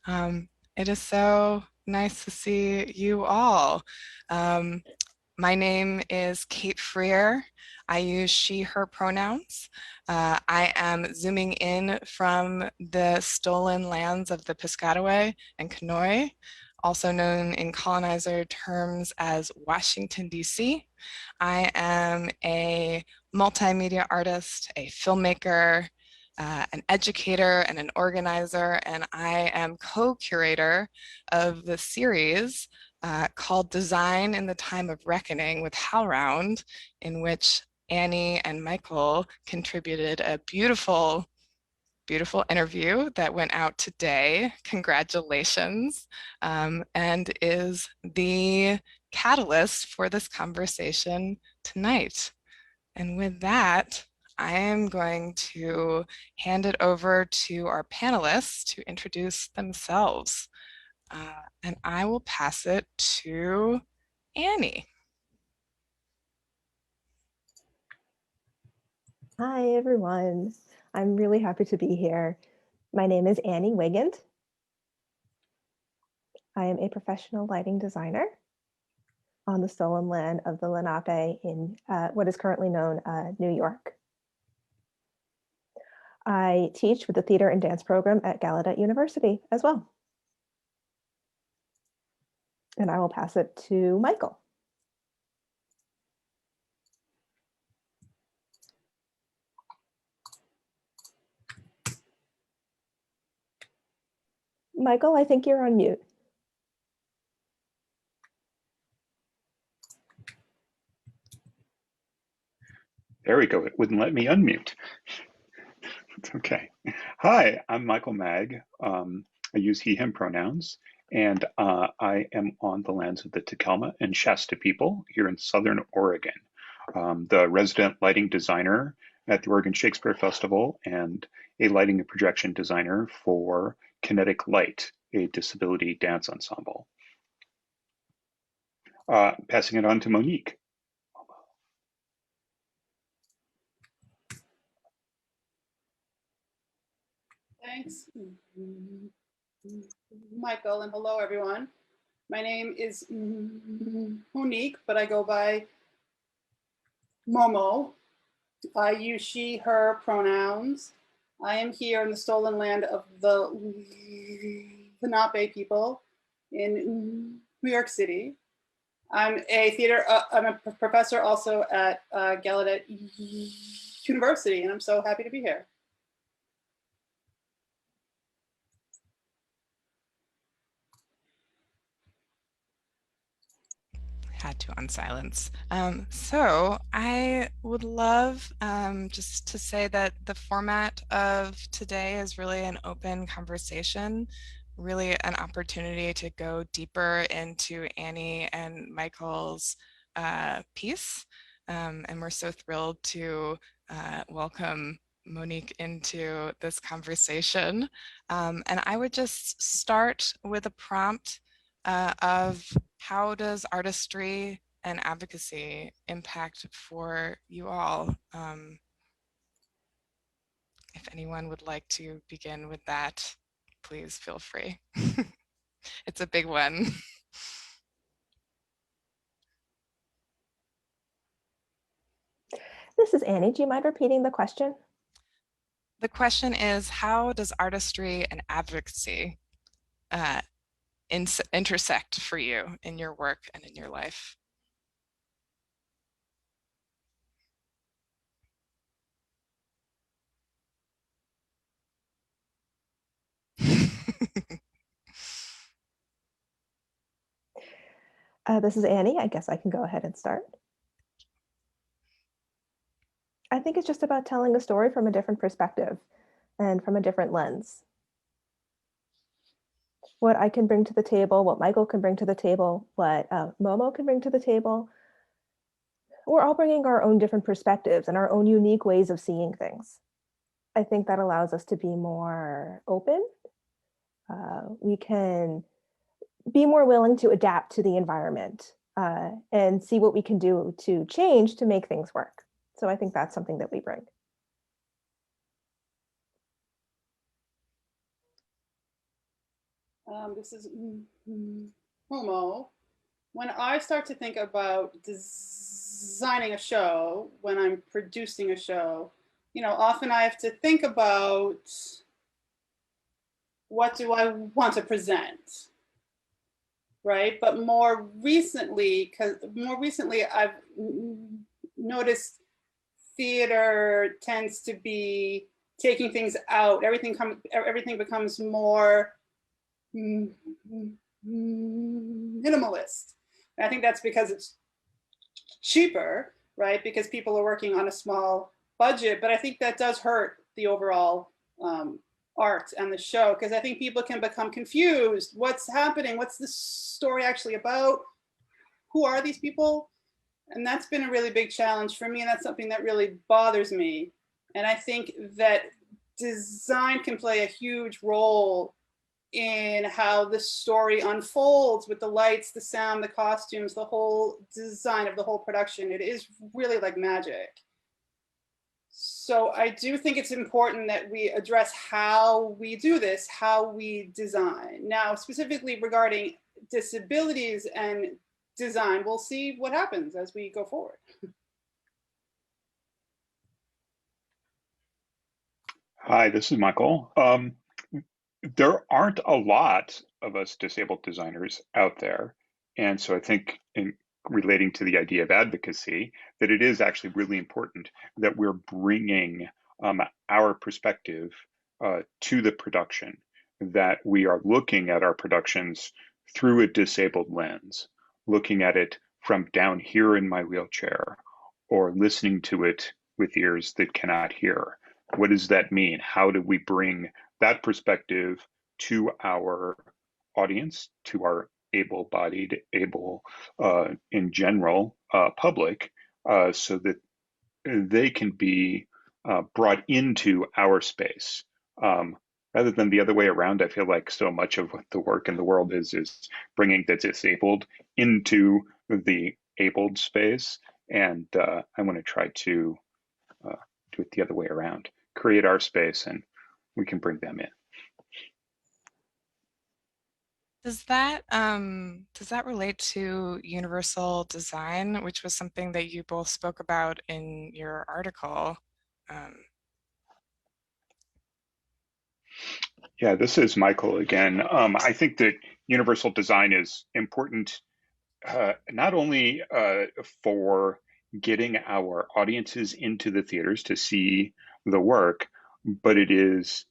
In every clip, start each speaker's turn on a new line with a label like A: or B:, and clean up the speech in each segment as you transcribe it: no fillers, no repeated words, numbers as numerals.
A: It is so nice to see you all. Um, my name is Kate Freer. I use she, her pronouns. I am zooming in from the stolen lands of the Piscataway and Kanoi, also known in colonizer terms as Washington, D.C. I am a multimedia artist, a filmmaker, an educator and an organizer, and I am co-curator of the series called Design in the Time of Reckoning with Howlround, in which Annie and Michael contributed a beautiful, beautiful interview that went out today. Congratulations, and is the catalyst for this conversation tonight. And with that, I am going to hand it over to our panelists to introduce themselves. And I will pass it to Annie.
B: Hi, everyone. I'm really happy to be here. My name is Annie Wiegand. I am a professional lighting designer on the stolen land of the Lenape in what is currently known New York. I teach with the theater and dance program at Gallaudet University as well. And I will pass it to Michael. Michael, I think you're on mute.
C: There we go. It wouldn't let me unmute. It's okay. Hi, I'm Michael Maag. I use he, him pronouns, and I am on the lands of the Takelma and Shasta people here in Southern Oregon. The resident lighting designer at the Oregon Shakespeare Festival and a lighting and projection designer for Kinetic Light, a disability dance ensemble. Passing it on to Monique.
D: Thanks, Michael, and hello, everyone. My name is Monique, but I go by Momo. I use she, her pronouns. I am here in the stolen land of the Lenape people in New York City. I'm a professor also at Gallaudet University, and I'm so happy to be here.
A: Had to on silence. So I would love just to say that the format of today is really an open conversation, really an opportunity to go deeper into Annie and Michael's piece. And we're so thrilled to welcome Monique into this conversation. And I would just start with a prompt of how does artistry and advocacy impact for you all? If anyone would like to begin with that, please feel free. It's a big one.
B: This is Annie. Do you mind repeating the question?
A: The question is, how does artistry and advocacy intersect for you in your work and in your life?
B: This is Annie. I guess I can go ahead and start. I think it's just about telling a story from a different perspective and from a different lens. What I can bring to the table, what Michael can bring to the table, what Momo can bring to the table, we're all bringing our own different perspectives and our own unique ways of seeing things. I think that allows us to be more open. We can be more willing to adapt to the environment and see what we can do to change to make things work. So I think that's something that we bring.
D: This is Momo. When I start to think about designing a show, when I'm producing a show, often I have to think about what do I want to present, right? But more recently, I've noticed theater tends to be taking things out. Everything becomes more minimalist. And I think that's because it's cheaper, right? Because people are working on a small budget. But I think that does hurt the overall art and the show, because I think people can become confused. What's happening? What's the story actually about? Who are these people? And that's been a really big challenge for me. And that's something that really bothers me. And I think that design can play a huge role in how the story unfolds with the lights, the sound, the costumes, the whole design of the whole production. It is really like magic. So I do think it's important that we address how we do this, how we design. Now, specifically regarding disabilities and design, we'll see what happens as we go forward.
C: Hi, this is Michael. There aren't a lot of us disabled designers out there. And so I think in relating to the idea of advocacy, that it is actually really important that we're bringing our perspective to the production, that we are looking at our productions through a disabled lens, looking at it from down here in my wheelchair, or listening to it with ears that cannot hear. What does that mean? How do we bring that perspective to our audience, to our able-bodied, able in general public, so that they can be brought into our space. Rather than the other way around, I feel like so much of what the work in the world is bringing the disabled into the abled space. And I want to try to do it the other way around, create our space, and we can bring them in.
A: Does that relate to universal design, which was something that you both spoke about in your article?
C: Yeah, this is Michael again. I think that universal design is important not only for getting our audiences into the theaters to see the work, but it is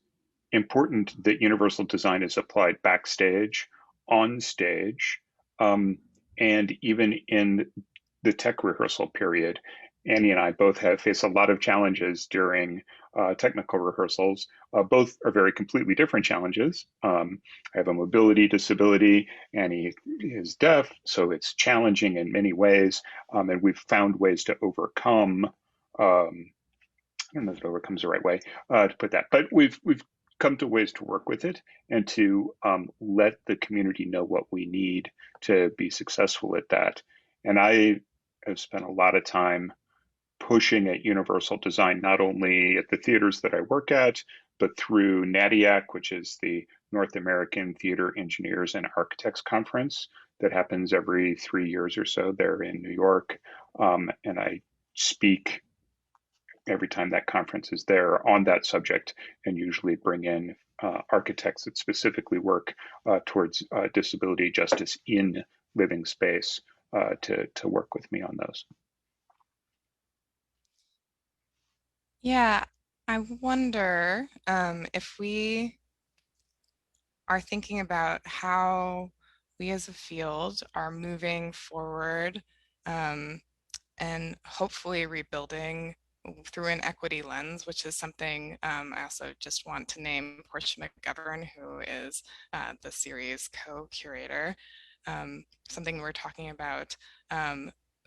C: important that universal design is applied backstage, on stage, and even in the tech rehearsal period. Annie and I both have faced a lot of challenges during technical rehearsals. Both are very completely different challenges. I have a mobility disability. Annie is deaf, so it's challenging in many ways. And we've found ways to overcome. I don't know if overcomes the right way to put that, but we've come to ways to work with it and to let the community know what we need to be successful at that. And I have spent a lot of time pushing at universal design, not only at the theaters that I work at, but through NADIAC, which is the North American Theater Engineers and Architects Conference that happens every 3 years or so there in New York. And I speak every time that conference is there on that subject, and usually bring in architects that specifically work towards disability justice in living space to work with me on those.
A: Yeah, I wonder if we are thinking about how we as a field are moving forward and hopefully rebuilding through an equity lens, which is something I also just want to name Portia McGovern, who is the series co-curator. Something we're talking about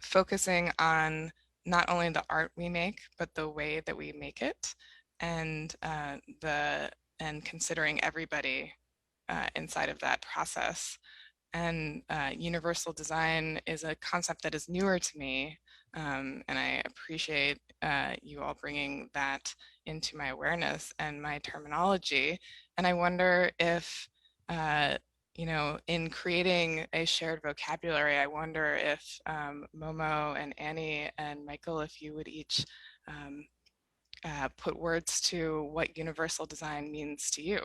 A: focusing on not only the art we make, but the way that we make it, and considering everybody inside of that process. And universal design is a concept that is newer to me, and I appreciate you all bringing that into my awareness and my terminology. And I wonder if in creating a shared vocabulary, I wonder if Momo and Annie and Michael, if you would each put words to what universal design means to you,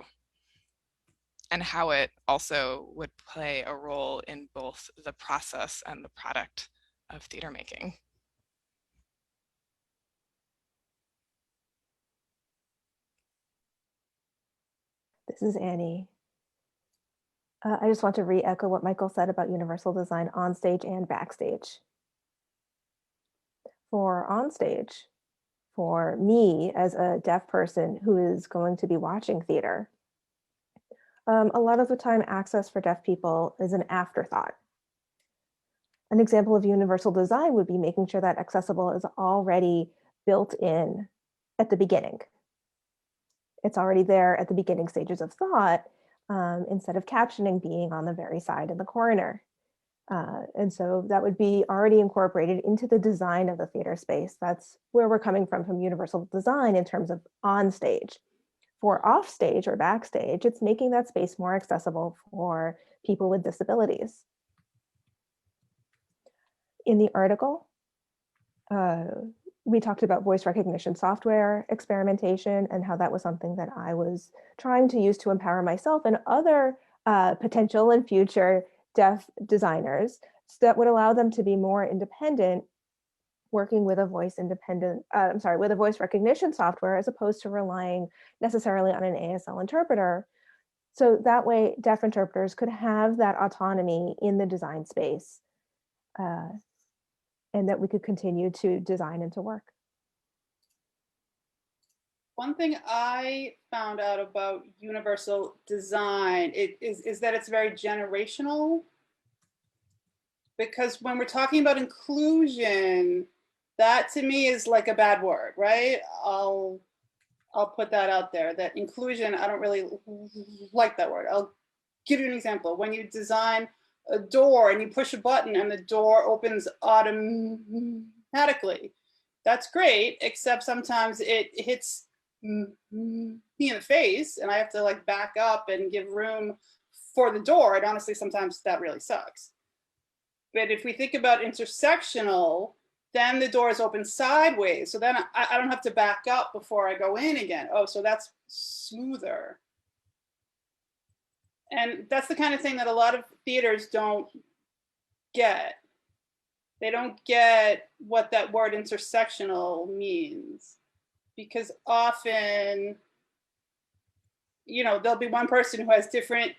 A: and how it also would play a role in both the process and the product of theater making.
B: This is Annie. I just want to re-echo what Michael said about universal design on stage and backstage. For on stage, for me as a deaf person who is going to be watching theater, a lot of the time access for deaf people is an afterthought. An example of universal design would be making sure that accessible is already built in at the beginning. It's already there at the beginning stages of thought, instead of captioning being on the very side in the corner. And so that would be already incorporated into the design of the theater space. That's where we're coming from universal design in terms of on stage. For off stage or backstage, it's making that space more accessible for people with disabilities. In the article, we talked about voice recognition software experimentation and how that was something that I was trying to use to empower myself and other potential and future deaf designers so that would allow them to be more independent working with a voice recognition software as opposed to relying necessarily on an ASL interpreter. So that way deaf interpreters could have that autonomy in the design space, and that we could continue to design and to work.
D: One thing I found out about universal design is that it's very generational. Because when we're talking about inclusion, that to me is like a bad word, right? I'll put that out there, that inclusion, I don't really like that word. I'll give you an example. When you design a door and you push a button and the door opens automatically, that's great, except sometimes it hits me in the face and I have to like back up and give room for the door. And honestly, sometimes that really sucks. But if we think about intersectional, then the door is open sideways. So then I don't have to back up before I go in again. Oh, so that's smoother. And that's the kind of thing that a lot of theaters don't get. They don't get what that word intersectional means. Because often, there'll be one person who has different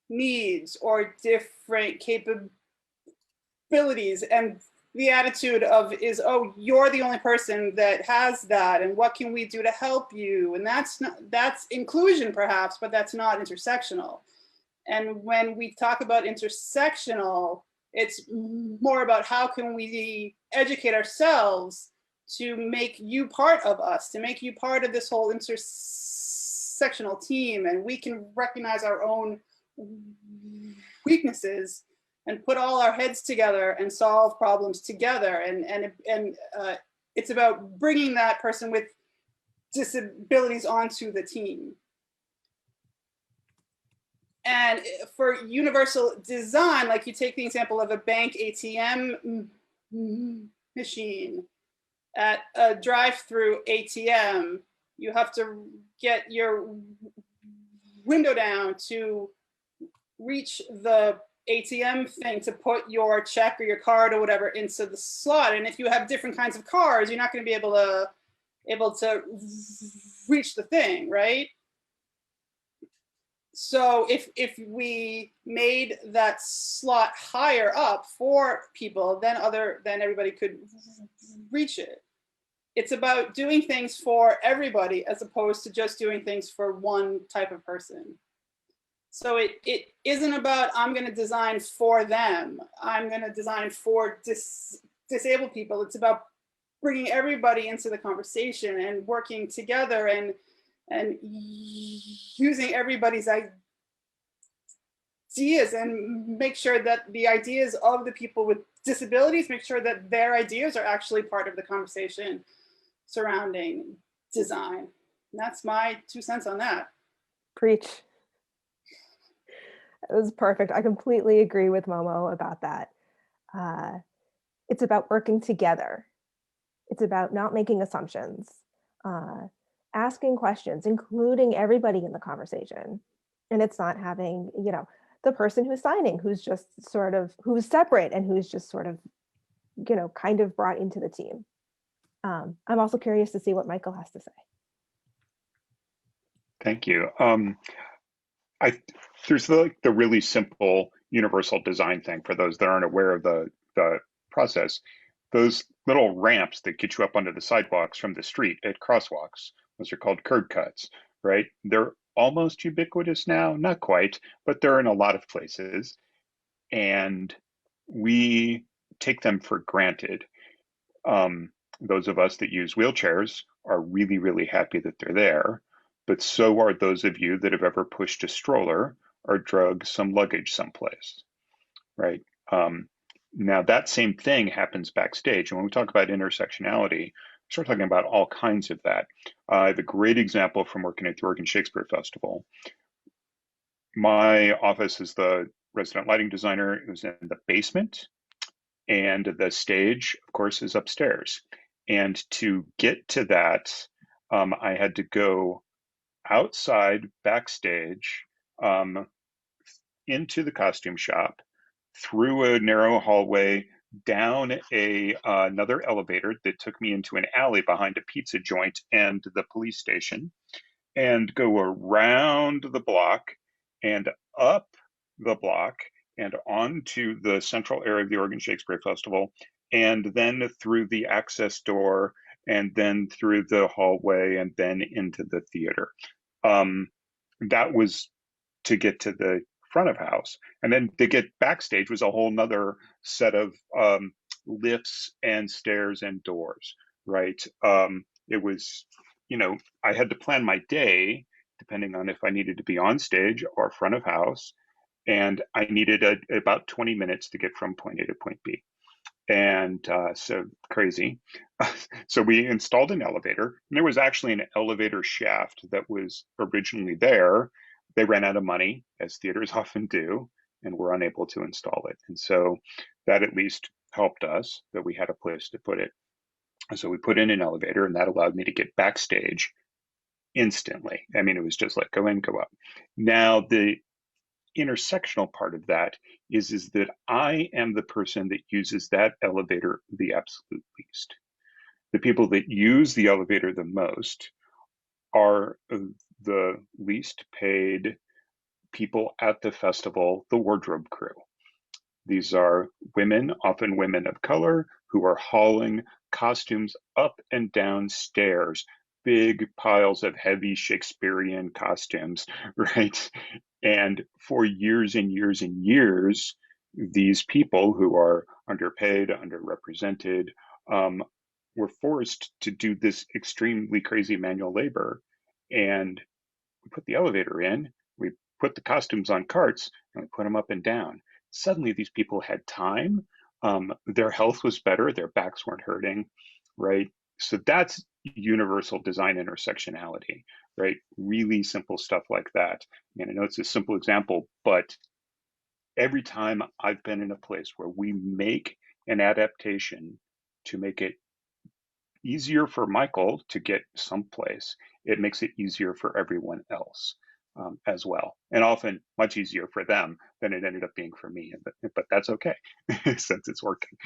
D: needs or different capabilities, and the attitude is, oh, you're the only person that has that, and what can we do to help you? And that's inclusion perhaps, but that's not intersectional. And when we talk about intersectional, it's more about how can we educate ourselves to make you part of us, to make you part of this whole intersectional team, and we can recognize our own weaknesses and put all our heads together and solve problems together. And it's about bringing that person with disabilities onto the team. And for universal design, like you take the example of a bank ATM machine. At a drive-through ATM, you have to get your window down to reach the ATM thing to put your check or your card or whatever into the slot. And if you have different kinds of cards, you're not going to be able to reach the thing, right? So if we made that slot higher up for people, then everybody could reach it. It's about doing things for everybody as opposed to just doing things for one type of person. So it isn't about I'm going to design for them. I'm going to design for disabled people. It's about bringing everybody into the conversation and working together and using everybody's ideas and make sure that the ideas of the people with disabilities, make sure that their ideas are actually part of the conversation surrounding design. And that's my 2 cents on that.
B: Preach. It was perfect. I completely agree with Momo about that. It's about working together. It's about not making assumptions, asking questions, including everybody in the conversation. And it's not having, the person who's signing, who's just sort of, who's separate and who's just sort of, kind of brought into the team. I'm also curious to see what Michael has to say.
C: Thank you. There's the really simple universal design thing for those that aren't aware of the process. Those little ramps that get you up onto the sidewalks from the street at crosswalks, those are called curb cuts, right? They're almost ubiquitous now, not quite, but they're in a lot of places. And we take them for granted. Those of us that use wheelchairs are really, really happy that they're there, but so are those of you that have ever pushed a stroller or drug some luggage someplace, right? Now that same thing happens backstage. And when we talk about intersectionality, we start talking about all kinds of that. I have a great example from working at the Oregon Shakespeare Festival. My office is the resident lighting designer. It was in the basement, and the stage, of course, is upstairs. And to get to that, I had to go outside backstage, into the costume shop, through a narrow hallway, down another elevator that took me into an alley behind a pizza joint and the police station, and go around the block and up the block and onto the central area of the Oregon Shakespeare Festival, and then through the access door, and then through the hallway, and then into the theater. That was to get to the front of house. And then to get backstage was a whole nother set of lifts and stairs and doors, right? It was, I had to plan my day depending on if I needed to be on stage or front of house. And I needed about 20 minutes to get from point A to point B. And so crazy. So we installed an elevator, and there was actually an elevator shaft that was originally there. They ran out of money, as theaters often do, and were unable to install it. And so that at least helped us that we had a place to put it. And so we put in an elevator, and that allowed me to get backstage instantly. I mean, it was just like go in, go up. Now, the intersectional part of that is that I am the person that uses that elevator the absolute least. The people that use the elevator the most are the least paid people at the festival, the wardrobe crew. These are women, often women of color, who are hauling costumes up and down stairs, big piles of heavy Shakespearean costumes, right? And for years and years and years, these people who are underpaid, underrepresented, were forced to do this extremely crazy manual labor. And we put the elevator in, we put the costumes on carts, and we put them up and down. Suddenly, these people had time. Their health was better. Their backs weren't hurting, right? So that's universal design intersectionality, right? Really simple stuff like that. And I know it's a simple example, but every time I've been in a place where we make an adaptation to make it easier for Michael to get someplace, it makes it easier for everyone else as well. And often much easier for them than it ended up being for me. But that's okay since it's working.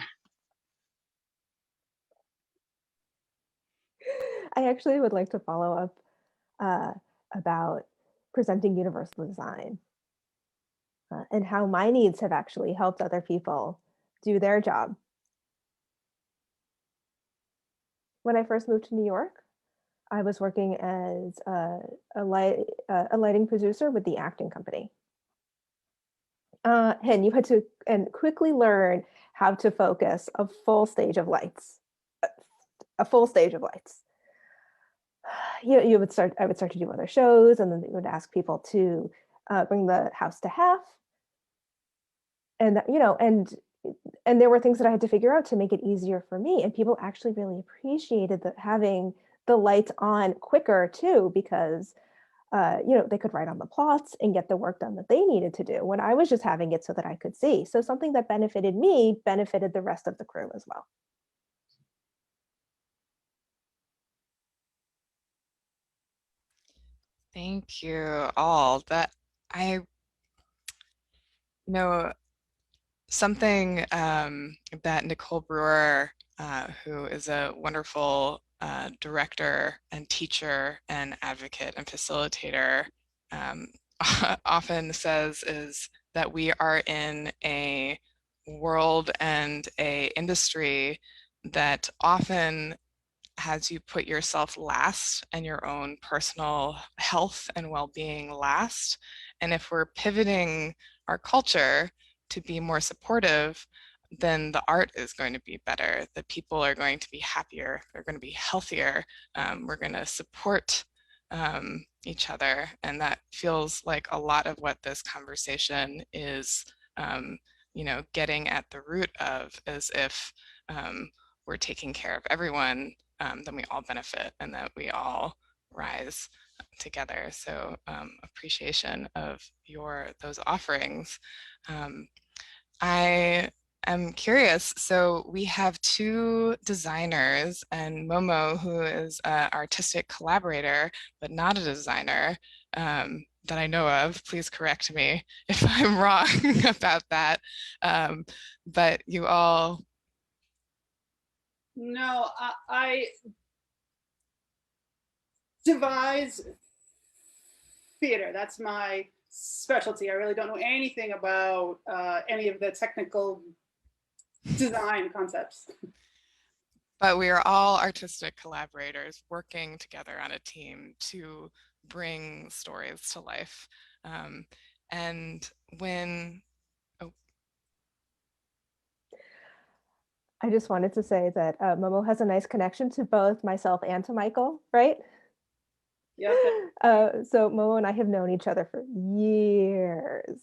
B: I actually would like to follow up about presenting universal design and how my needs have actually helped other people do their job. When I first moved to New York, I was working as a lighting producer with the acting company. And you had to quickly learn how to focus a full stage of lights, a full stage of lights. I would start to do other shows, and then they would ask people to bring the house to half. And and there were things that I had to figure out to make it easier for me. And people actually really appreciated having the lights on quicker too, because They could write on the plots and get the work done that they needed to do when I was just having it so that I could see. So something that benefited me benefited the rest of the crew as well.
A: Thank you all. I know something that Nicole Brewer, who is a wonderful director and teacher and advocate and facilitator, um, often says is that we are in a world and a industry that often has you put yourself last and your own personal health and well-being last. And if we're pivoting our culture to be more supportive, then the art is going to be better. The people are going to be happier. They're going to be healthier. We're going to support each other. And that feels like a lot of what this conversation is, getting at the root of, as if we're taking care of everyone, then we all benefit and that we all rise together. So appreciation of those offerings. I am curious. So we have two designers, and Momo, who is an artistic collaborator, but not a designer that I know of. Please correct me if I'm wrong about that. But you all.
D: No, I devise theater. That's my specialty. I really don't know anything about any of the technical design concepts.
A: But we are all artistic collaborators working together on a team to bring stories to life. And when, oh.
B: I just wanted to say that Momo has a nice connection to both myself and to Michael, right?
D: Yeah.
B: So Momo and I have known each other for years.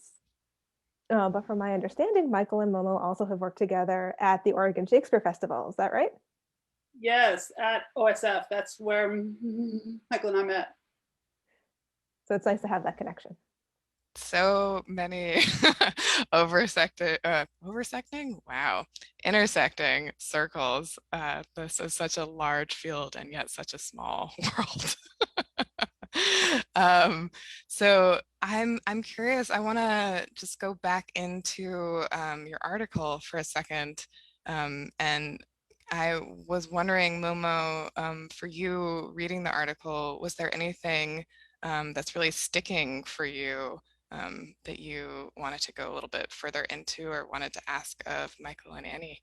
B: But from my understanding, Michael and Momo also have worked together at the Oregon Shakespeare Festival. Is that right?
D: Yes, at OSF. That's where Michael and I met.
B: So it's nice to have that connection.
A: So many intersecting circles. This is such a large field and yet such a small world. So I'm curious. I want to just go back into your article for a second, and I was wondering, Momo, for you reading the article, was there anything that's really sticking for you that you wanted to go a little bit further into or wanted to ask of Michael and Annie?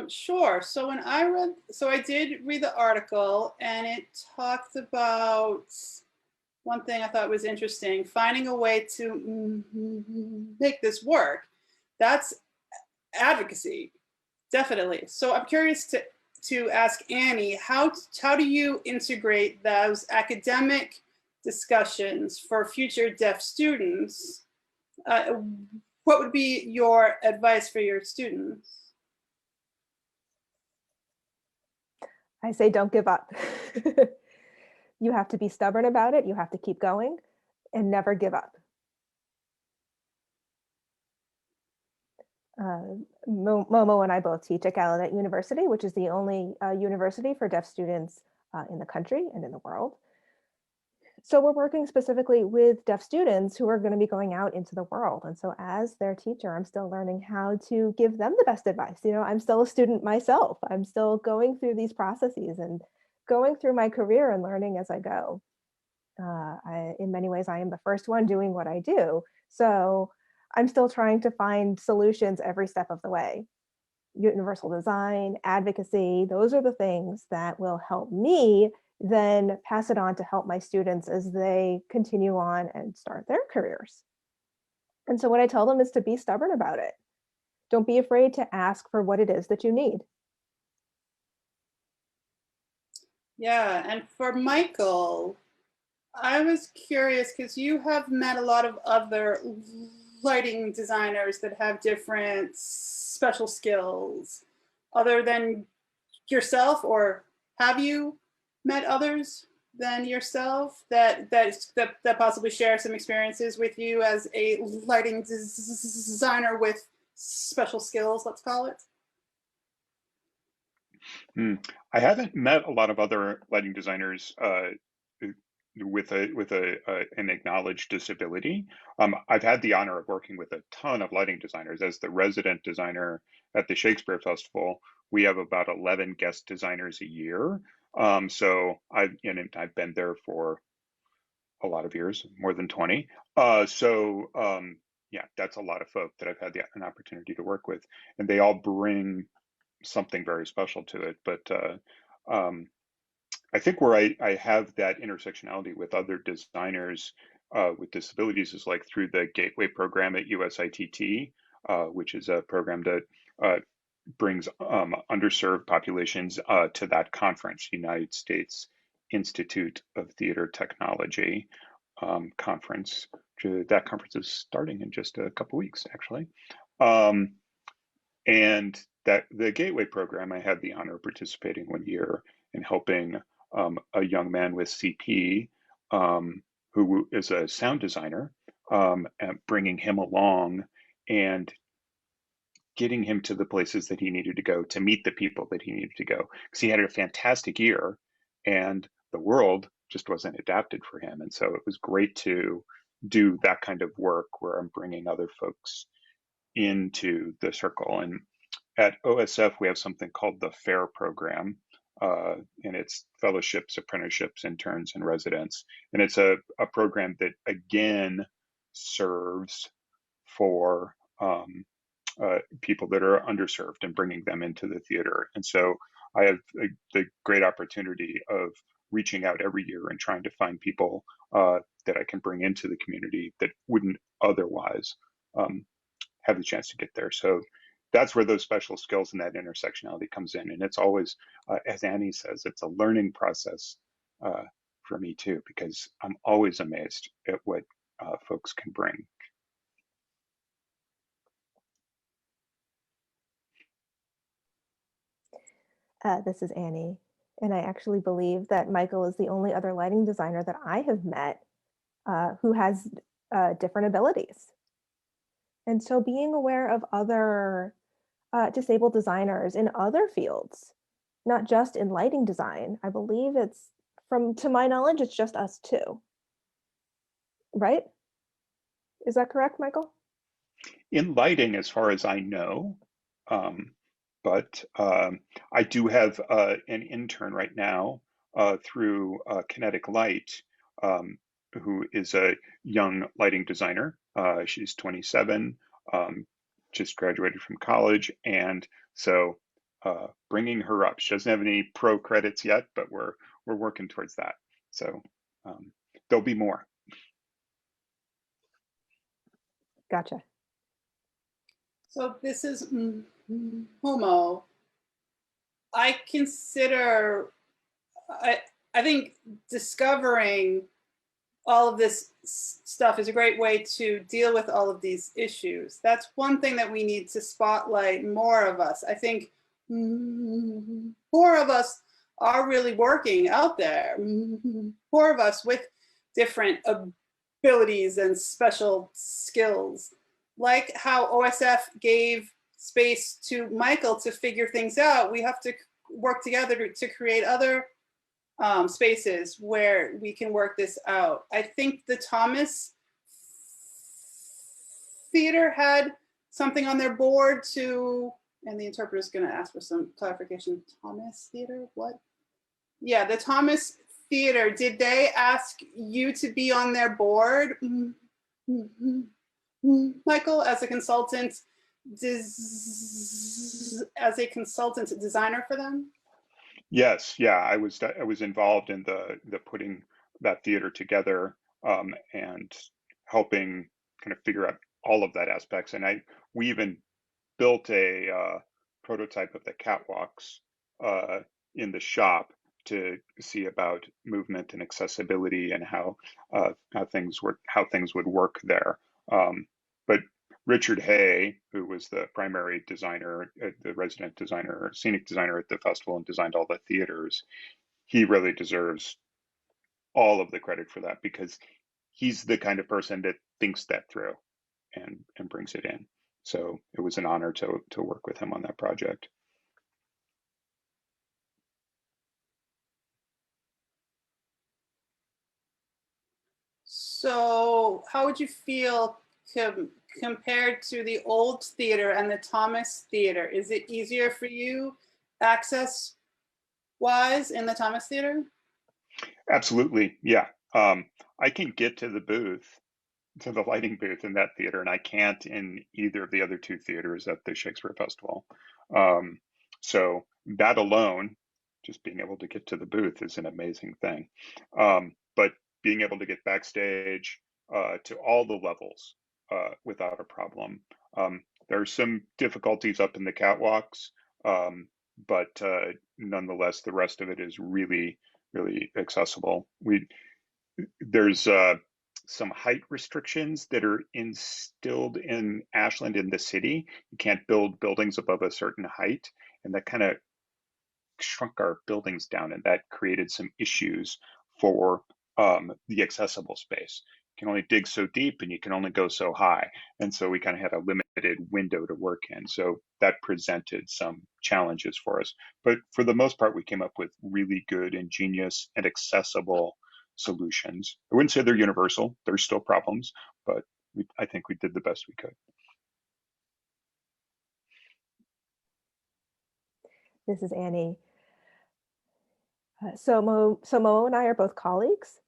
D: Sure. So I did read the article, and it talked about one thing I thought was interesting: finding a way to make this work. That's advocacy, definitely. So I'm curious to ask Annie, how do you integrate those academic discussions for future deaf students? What would be your advice for your students?
B: I say don't give up. You have to be stubborn about it. You have to keep going and never give up. Momo and I both teach at Gallaudet University, which is the only university for deaf students in the country and in the world. So we're working specifically with deaf students who are going to be going out into the world. And so as their teacher, I'm still learning how to give them the best advice. I'm still a student myself. I'm still going through these processes and going through my career and learning as I go. In many ways, I am the first one doing what I do. So I'm still trying to find solutions every step of the way. Universal design, advocacy, those are the things that will help me then pass it on to help my students as they continue on and start their careers. And so what I tell them is to be stubborn about it. Don't be afraid to ask for what it is that you need.
D: Yeah, and for Michael, I was curious because you have met a lot of other lighting designers that have different special skills other than yourself, or have you met others than yourself that possibly share some experiences with you as a lighting designer with special skills, let's call it?
C: I haven't met a lot of other lighting designers with an acknowledged disability. I've had the honor of working with a ton of lighting designers as the resident designer at the Shakespeare Festival. We have about 11 guest designers a year. So I've been there for a lot of years, more than 20. Yeah, that's a lot of folk that I've had an opportunity to work with, and they all bring something very special to it. But I think where I have that intersectionality with other designers with disabilities is like through the Gateway program at USITT, which is a program that brings underserved populations to that conference, United States Institute of Theater Technology conference. That conference is starting in just a couple weeks, actually. And that the Gateway program, I had the honor of participating one year in helping a young man with CP who is a sound designer, and bringing him along and getting him to the places that he needed to go to meet the people that he needed to go, because he had a fantastic year and the world just wasn't adapted for him. And so it was great to do that kind of work where I'm bringing other folks into the circle. And at OSF, we have something called the FAIR program, and it's fellowships, apprenticeships, interns, and residents. And it's a program that, again, serves for people that are underserved and bringing them into the theater. And so I have the great opportunity of reaching out every year and trying to find people that I can bring into the community that wouldn't otherwise have the chance to get there. So that's where those special skills and that intersectionality comes in. And it's always, as Annie says, it's a learning process for me too, because I'm always amazed at what folks can bring.
B: This is Annie, and I actually believe that Michael is the only other lighting designer that I have met who has different abilities. And so being aware of other disabled designers in other fields, not just in lighting design, I believe it's, to my knowledge, it's just us two, right? Is that correct, Michael?
C: In lighting, as far as I know, but I do have an intern right now through Kinetic Light, who is a young lighting designer. She's 27, just graduated from college, and so bringing her up. She doesn't have any pro credits yet, but we're working towards that. So there'll be more.
B: Gotcha.
D: So this is Momo. I consider, I think discovering all of this stuff is a great way to deal with all of these issues. That's one thing that we need to spotlight more of us. I think more of us are really working out there. More of us with different abilities and special skills. Like how OSF gave space to Michael to figure things out, we have to work together to create other spaces where we can work this out. I think the Thomas Theater had something on their board to, and the interpreter is going to ask for some clarification. Thomas Theater, what? Yeah, the Thomas Theater, did they ask you to be on their board, Michael, as a consultant, designer for them?
C: Yes, yeah, I was involved in the putting that theater together, and helping kind of figure out all of that aspects. And we even built a prototype of the catwalks in the shop to see about movement and accessibility and how things would work there. But Richard Hay, who was the primary designer, the resident designer, scenic designer at the festival and designed all the theaters, he really deserves all of the credit for that because he's the kind of person that thinks that through and brings it in. So it was an honor to work with him on that project.
D: So how would you feel compared to the old theater and the Thomas Theater? Is it easier for you access wise in the Thomas Theater?
C: Absolutely, yeah. I can get to the booth, to the lighting booth in that theater, and I can't in either of the other two theaters at the Shakespeare Festival. So that alone, just being able to get to the booth is an amazing thing. But being able to get backstage to all the levels without a problem. There are some difficulties up in the catwalks, but nonetheless, the rest of it is really, really accessible. There's some height restrictions that are instilled in Ashland in the city. You can't build buildings above a certain height, and that kind of shrunk our buildings down, and that created some issues for the accessible space. You can only dig so deep and you can only go so high. And so we kind of had a limited window to work in. So that presented some challenges for us. But for the most part, we came up with really good, ingenious, and accessible solutions. I wouldn't say they're universal. There's still problems, but I think we did the best we could.
B: This is Annie. So Mo and I are both colleagues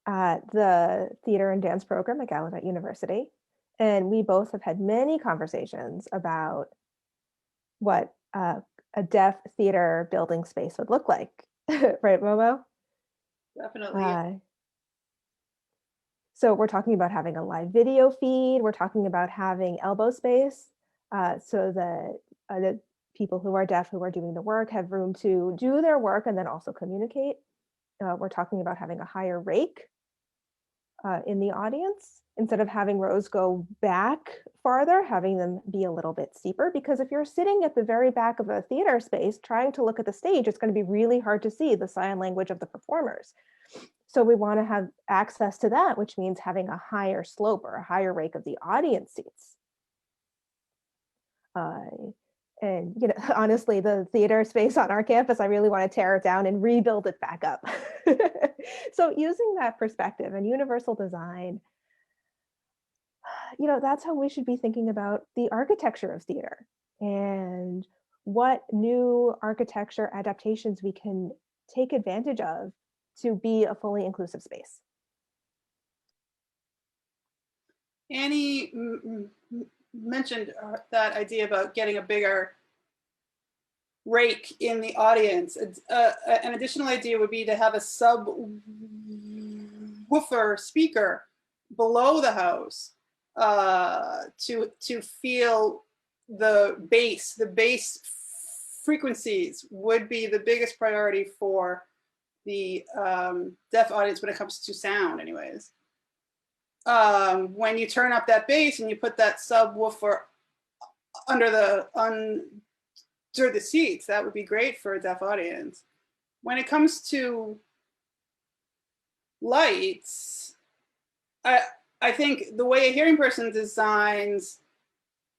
B: at the theater and dance program at Gallaudet University. And we both have had many conversations about what a deaf theater building space would look like. Right, Momo?
D: Definitely.
B: So we're talking about having a live video feed. We're talking about having elbow space so that the people who are deaf, who are doing the work, have room to do their work and then also communicate. We're talking about having a higher rake in the audience, instead of having rows go back farther, having them be a little bit steeper, because if you're sitting at the very back of a theater space trying to look at the stage, it's going to be really hard to see the sign language of the performers. So we want to have access to that, which means having a higher slope or a higher rake of the audience seats. And you know, honestly, the theater space on our campus, I really want to tear it down and rebuild it back up. So using that perspective and universal design, you know, that's how we should be thinking about the architecture of theater and what new architecture adaptations we can take advantage of to be a fully inclusive space.
D: Annie mentioned that idea about getting a bigger rake in the audience. An additional idea would be to have a subwoofer speaker below the house to feel the bass. The bass frequencies would be the biggest priority for the deaf audience when it comes to sound anyways. When you turn up that bass and you put that subwoofer under the seats, that would be great for a deaf audience. When it comes to lights, I think the way a hearing person designs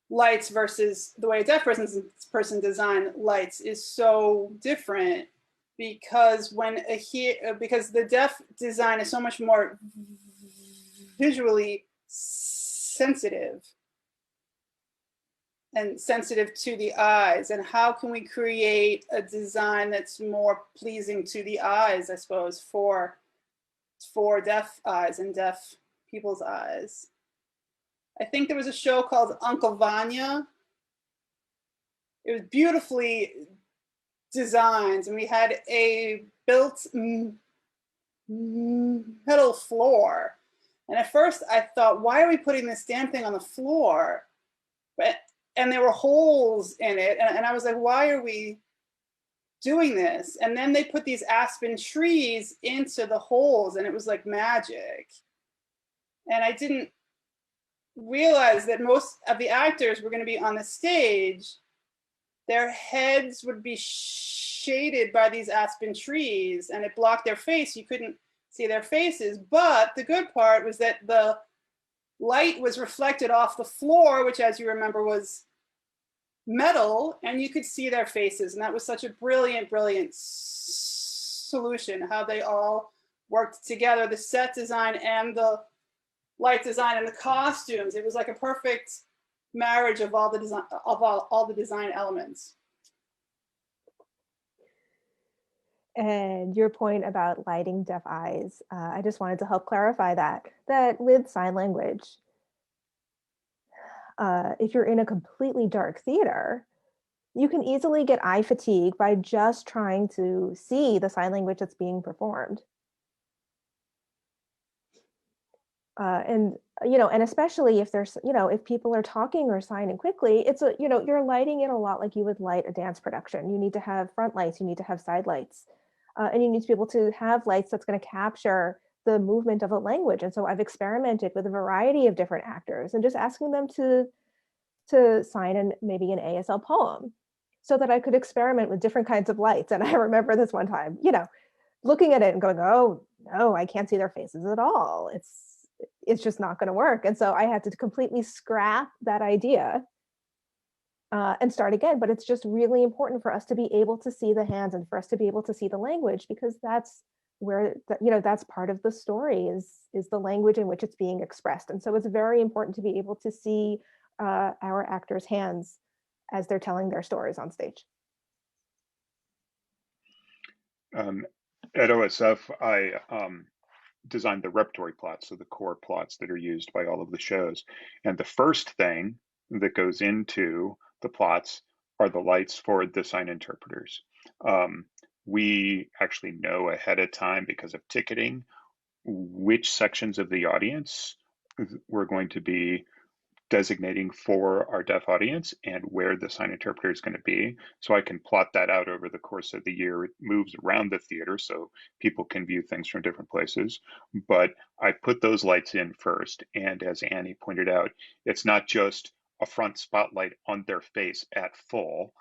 D: lights versus the way a deaf person designs lights is so different, because because the deaf design is so much more visually sensitive and sensitive to the eyes. And how can we create a design that's more pleasing to the eyes, I suppose, for deaf eyes and deaf people's eyes? I think there was a show called Uncle Vanya. It was beautifully designed, and we had a built metal floor. And at first I thought, why are we putting this damn thing on the floor? And there were holes in it. And I was like, why are we doing this? And then they put these aspen trees into the holes, and it was like magic. And I didn't realized that most of the actors were going to be on the stage, their heads would be shaded by these aspen trees and it blocked their face. You couldn't see their faces. But the good part was that the light was reflected off the floor, which, as you remember, was metal, and you could see their faces. And that was such a brilliant, brilliant solution, how they all worked together, the set design and the light design and the costumes. It was like a perfect marriage of all the design, of all the design elements.
B: And your point about lighting deaf eyes, I just wanted to help clarify that with sign language, if you're in a completely dark theater, you can easily get eye fatigue by just trying to see the sign language that's being performed. And especially if there's, if people are talking or signing quickly, it's you're lighting it a lot like you would light a dance production. You need to have front lights, you need to have side lights, and you need to be able to have lights that's going to capture the movement of a language. And so I've experimented with a variety of different actors and just asking them to sign maybe an ASL poem so that I could experiment with different kinds of lights. And I remember this one time, looking at it and going, oh no, I can't see their faces at all. It's just not going to work. And so I had to completely scrap that idea and start again. But it's just really important for us to be able to see the hands and for us to be able to see the language, because that's where, that's part of the story is the language in which it's being expressed. And so it's very important to be able to see our actors' hands as they're telling their stories on stage.
C: At OSF, I designed the repertory plots, so the core plots that are used by all of the shows. And the first thing that goes into the plots are the lights for the sign interpreters. We actually know ahead of time, because of ticketing, which sections of the audience we're going to be designating for our deaf audience and where the sign interpreter is going to be. So I can plot that out over the course of the year. It moves around the theater so people can view things from different places. But I put those lights in first. And as Annie pointed out, it's not just a front spotlight on their face at full.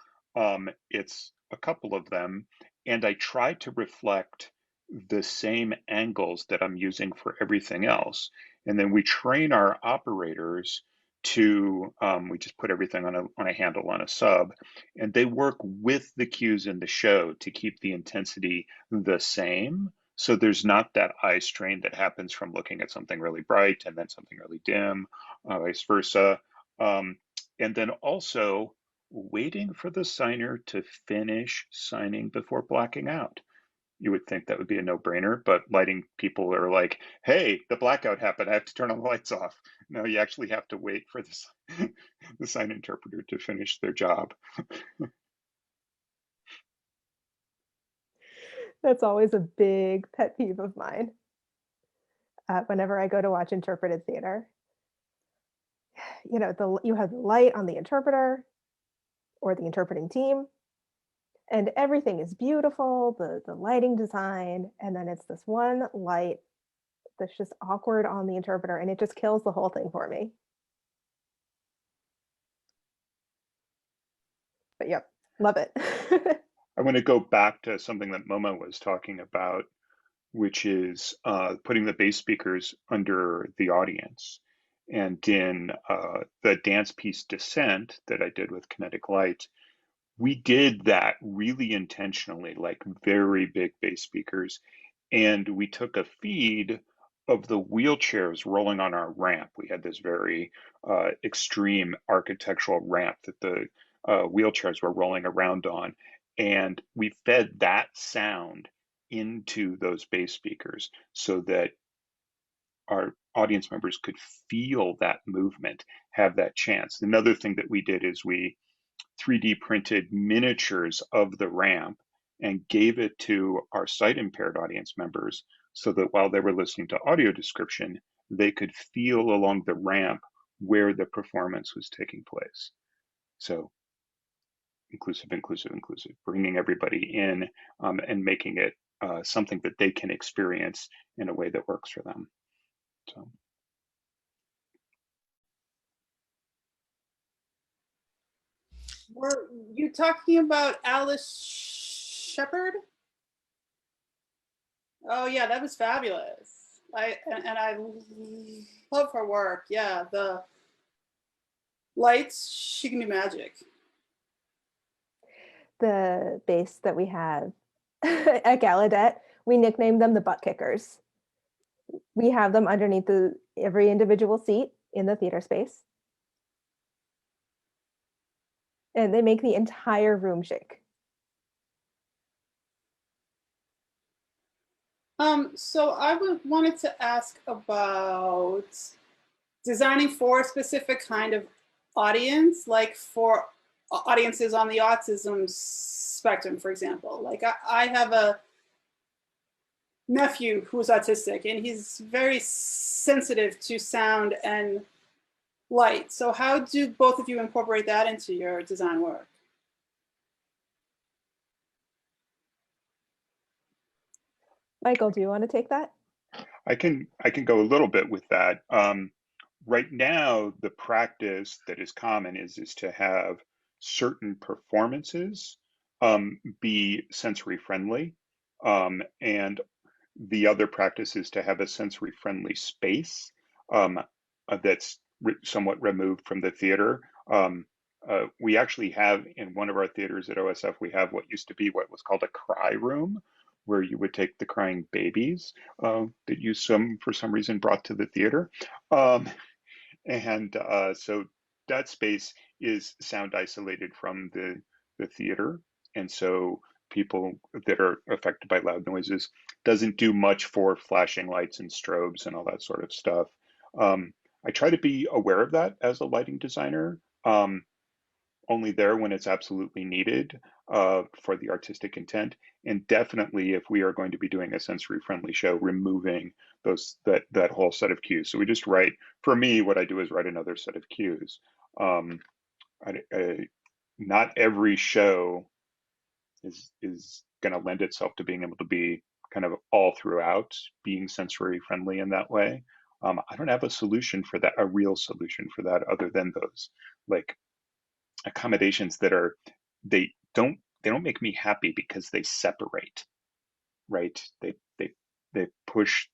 C: It's a couple of them. And I try to reflect the same angles that I'm using for everything else. And then we train our operators to, we just put everything on a handle on a sub, and they work with the cues in the show to keep the intensity the same. So there's not that eye strain that happens from looking at something really bright and then something really dim, vice versa. And then also waiting for the signer to finish signing before blacking out. You would think that would be a no-brainer, but lighting people are like, hey, the blackout happened, I have to turn on the lights off. No, you actually have to wait for the sign interpreter to finish their job.
B: That's always a big pet peeve of mine. Whenever I go to watch interpreted theater, you have the light on the interpreter or the interpreting team, and everything is beautiful, the lighting design, and then it's this one light that's just awkward on the interpreter, and it just kills the whole thing for me. But yep, love it.
C: I want to go back to something that Momo was talking about, which is putting the bass speakers under the audience. And in the dance piece Descent that I did with Kinetic Light, we did that really intentionally, like very big bass speakers. And we took a feed of the wheelchairs rolling on our ramp. We had this very extreme architectural ramp that the wheelchairs were rolling around on. And we fed that sound into those bass speakers so that our audience members could feel that movement, have that chance. Another thing that we did is we 3D printed miniatures of the ramp and gave it to our sight impaired audience members so that while they were listening to audio description, they could feel along the ramp where the performance was taking place. So inclusive, inclusive, inclusive, bringing everybody in and making it something that they can experience in a way that works for them. So.
D: Were you talking about Alice Shepherd? Oh yeah, that was fabulous. I love her work. Yeah, the lights, she can do magic.
B: The base that we have at Gallaudet, we nicknamed them the butt kickers. We have them underneath every individual seat in the theater space. And they make the entire room shake.
D: So I wanted to ask about designing for a specific kind of audience, like for audiences on the autism spectrum, for example. Like I have a nephew who's autistic and he's very sensitive to sound and light. So how do both of you incorporate that into your design work?
B: Michael, do you want to take that?
C: I can go a little bit with that. Right now, the practice that is common is to have certain performances be sensory friendly, and the other practice is to have a sensory friendly space that's somewhat removed from the theater. We actually have in one of our theaters at OSF, we have what used to be what was called a cry room, where you would take the crying babies that you for some reason brought to the theater. Um, so that space is sound isolated from the theater. And so people that are affected by loud noises doesn't do much for flashing lights and strobes and all that sort of stuff. I try to be aware of that as a lighting designer, only there when it's absolutely needed for the artistic intent. And definitely if we are going to be doing a sensory friendly show, removing that whole set of cues. So we just write, for me, what I do is write another set of cues. Not every show is going to lend itself to being able to be kind of all throughout being sensory friendly in that way. I don't have a solution for that, a real solution for that, other than those like accommodations that are they don't make me happy because they separate, right? They push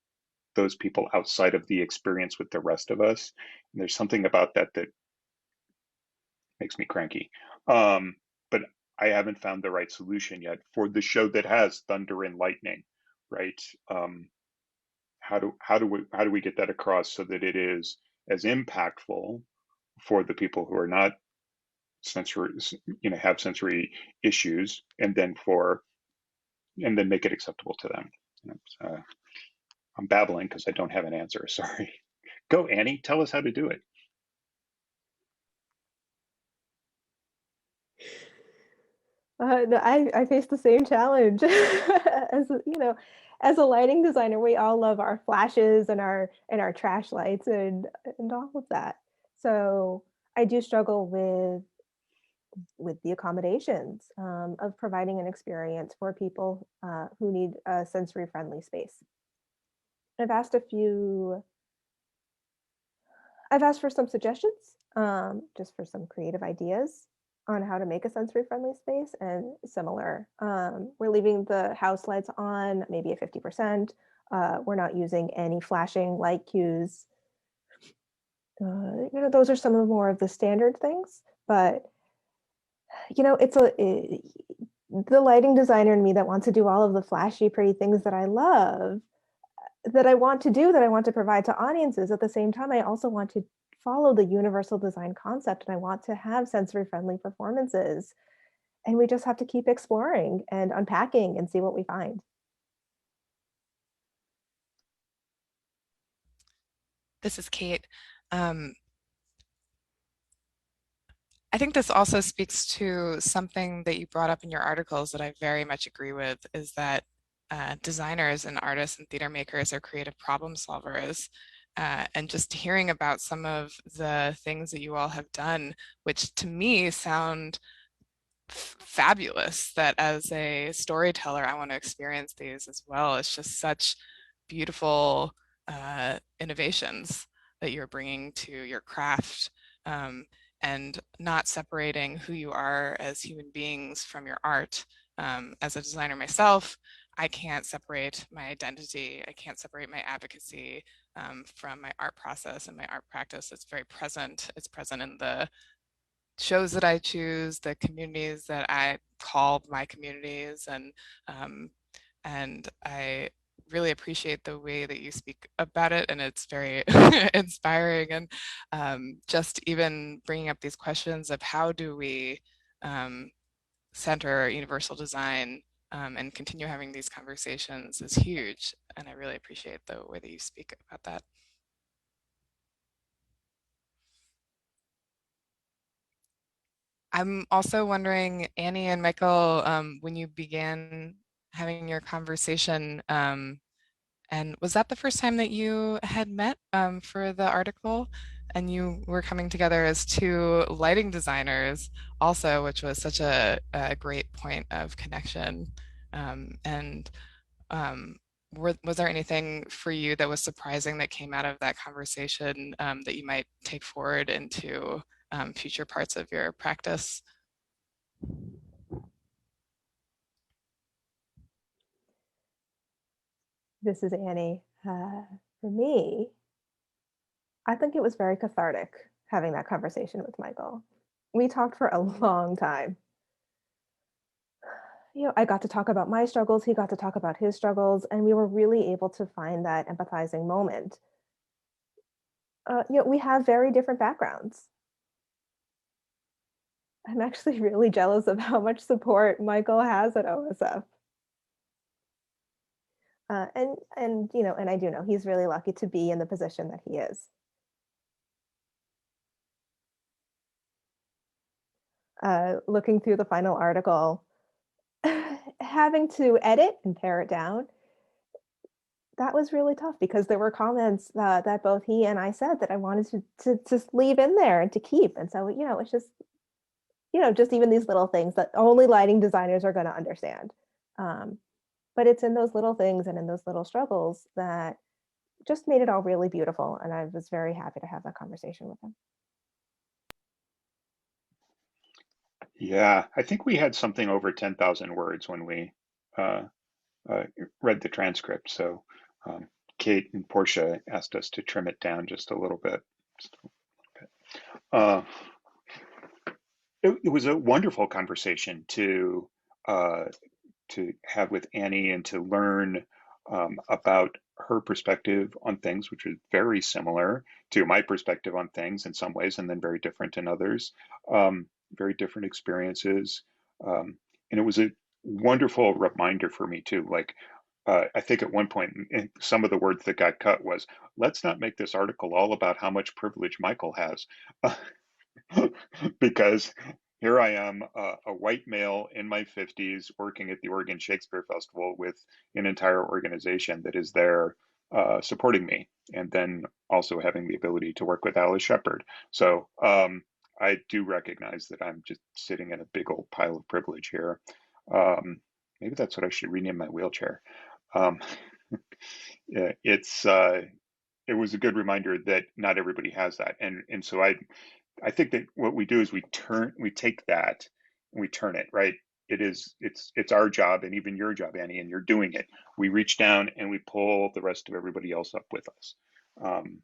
C: those people outside of the experience with the rest of us. And there's something about that that makes me cranky. But I haven't found the right solution yet for the show that has thunder and lightning, right? How do we get that across so that it is as impactful for the people who are not sensory, have sensory issues, and then make it acceptable to them. I'm babbling because I don't have an answer. Sorry. Go, Annie. Tell us how to do it.
B: No, I face the same challenge. As a lighting designer, we all love our flashes and our trash lights and all of that. So I do struggle with the accommodations of providing an experience for people who need a sensory friendly space. I've asked for some suggestions, just for some creative ideas on how to make a sensory friendly space, and similar. We're leaving the house lights on, maybe at 50%. We're not using any flashing light cues. Those are some of more of the standard things, but the lighting designer in me that wants to do all of the flashy, pretty things that I love, that I want to provide to audiences. At the same time, I also want to follow the universal design concept, and I want to have sensory friendly performances. And we just have to keep exploring and unpacking and see what we find.
A: This is Kate. I think this also speaks to something that you brought up in your articles that I very much agree with, is that designers and artists and theater makers are creative problem solvers. And just hearing about some of the things that you all have done, which to me sound fabulous, that as a storyteller, I want to experience these as well. It's just such beautiful innovations that you're bringing to your craft. and not separating who you are as human beings from your art. As a designer myself, I can't separate my identity. I can't separate my advocacy from my art process and my art practice. It's very present. It's present in the shows that I choose, the communities that I call my communities, and I really appreciate the way that you speak about it, and it's very inspiring. And just even bringing up these questions of how do we center universal design and continue having these conversations is huge, and I really appreciate the way that you speak about that. I'm also wondering, Annie and Michael, when you began having your conversation, and was that the first time that you had met for the article? And you were coming together as two lighting designers also, which was such a great point of connection. And um, was there anything for you that was surprising that came out of that conversation that you might take forward into future parts of your practice?
B: This is Annie. For me, I think it was very cathartic having that conversation with Michael. We talked for a long time. I got to talk about my struggles, he got to talk about his struggles, and we were really able to find that empathizing moment. We have very different backgrounds. I'm actually really jealous of how much support Michael has at OSF. And I do know he's really lucky to be in the position that he is. Looking through the final article, having to edit and pare it down, that was really tough because there were comments that both he and I said that I wanted to just leave in there and to keep. And so, it's just even these little things that only lighting designers are going to understand. But it's in those little things and in those little struggles that just made it all really beautiful. And I was very happy to have that conversation with him.
C: Yeah, I think we had something over 10,000 words when we uh, uh, read the transcript. So um, Kate and Portia asked us to trim it down just a little bit. Just a little bit. It was a wonderful conversation uh, to have with Annie and to learn about her perspective on things, which is very similar to my perspective on things in some ways, and then very different in others. Very different experiences, and it was a wonderful reminder for me too. Like I think at one point, some of the words that got cut was, "Let's not make this article all about how much privilege Michael has." Because here I am, a white male in my 50s, working at the Oregon Shakespeare Festival with an entire organization that is there supporting me, and then also having the ability to work with Alice Shepard. So I do recognize that I'm just sitting in a big old pile of privilege here. Maybe that's what I should rename my wheelchair. Um, yeah, it was a good reminder that not everybody has that, and so I think that what we do is we take that and we turn it, right? It's our job and even your job, Annie, and you're doing it. We reach down and we pull the rest of everybody else up with us. Um,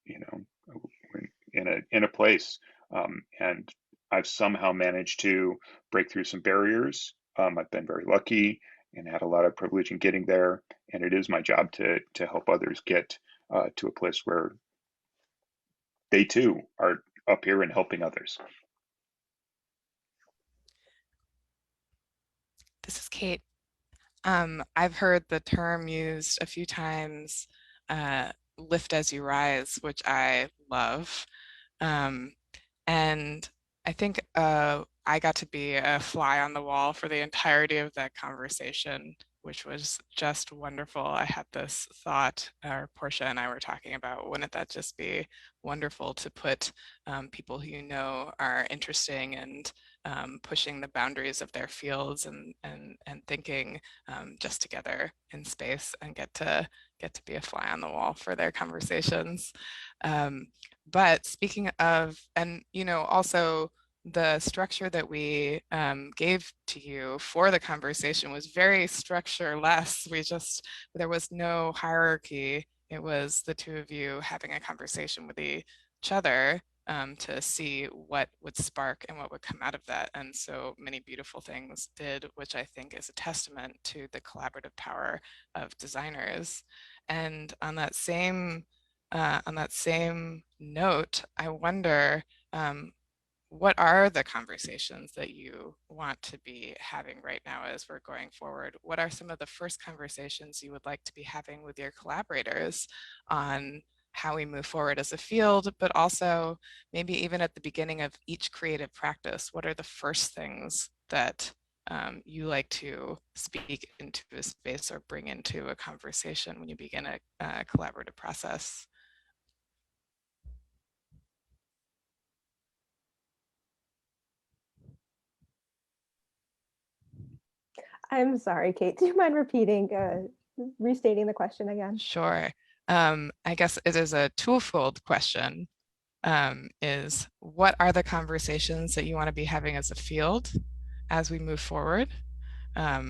C: you know, we're in a place, and I've somehow managed to break through some barriers. I've been very lucky and had a lot of privilege in getting there, and it is my job to help others get to a place where they too are up here and helping others.
A: This is Kate. I've heard the term used a few times, lift as you rise, which I love. Um, and I think I got to be a fly on the wall for the entirety of that conversation, which was just wonderful. I had this thought, or Portia and I were talking about, wouldn't that just be wonderful to put people who you know are interesting and pushing the boundaries of their fields and thinking just together in space and get to get to be a fly on the wall for their conversations. But speaking of, and also the structure that we gave to you for the conversation was very structureless. There was no hierarchy. It was the two of you having a conversation with each other to see what would spark and what would come out of that. And so many beautiful things did, which I think is a testament to the collaborative power of designers. And on that same note, I wonder, what are the conversations that you want to be having right now as we're going forward? What are some of the first conversations you would like to be having with your collaborators on how we move forward as a field, but also maybe even at the beginning of each creative practice, what are the first things that you like to speak into a space or bring into a conversation when you begin a collaborative process?
B: I'm sorry, Kate. Do you mind restating the question again?
A: Sure. I guess it is a twofold question. Is what are the conversations that you want to be having as a field as we move forward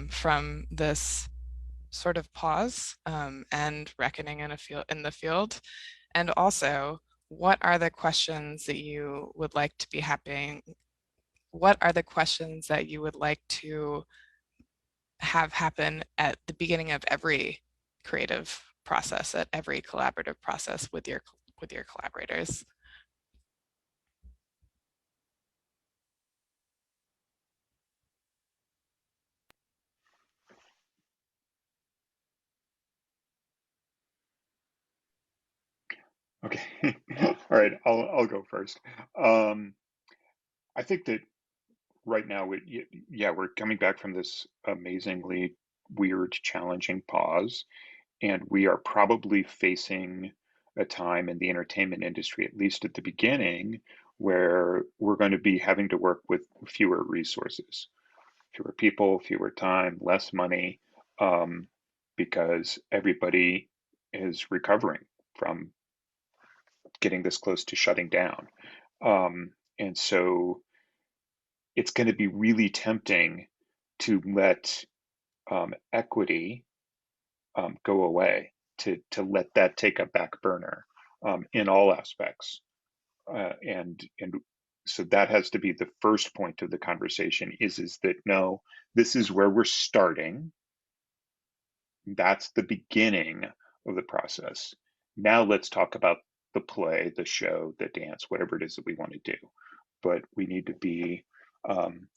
A: from this sort of pause and reckoning in the field? And also, what are the questions that you would like to be having? What are the questions that you would like to have happen at the beginning of every creative process, at every collaborative process with your collaborators?
C: Okay. All right. I'll go first. I think that right now, yeah, we're coming back from this amazingly weird, challenging pause, and we are probably facing a time in the entertainment industry, at least at the beginning, where we're going to be having to work with fewer resources, fewer people, fewer time, less money, because everybody is recovering from getting this close to shutting down. And so it's going to be really tempting to let equity go away, to let that take a back burner in all aspects, and so that has to be the first point of the conversation. Is that no, this is where we're starting. That's the beginning of the process. Now let's talk about the play, the show, the dance, whatever it is that we want to do. But we need to be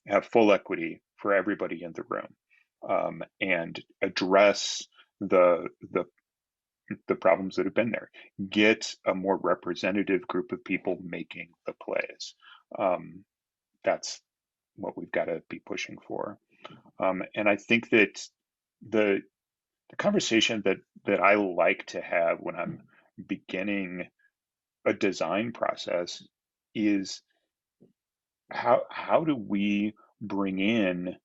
C: have full equity for everybody in the room, and address the problems that have been there. Get a more representative group of people making the plays. That's what we've got to be pushing for. And I think that the conversation that I like to have when I'm beginning a design process is how do we bring in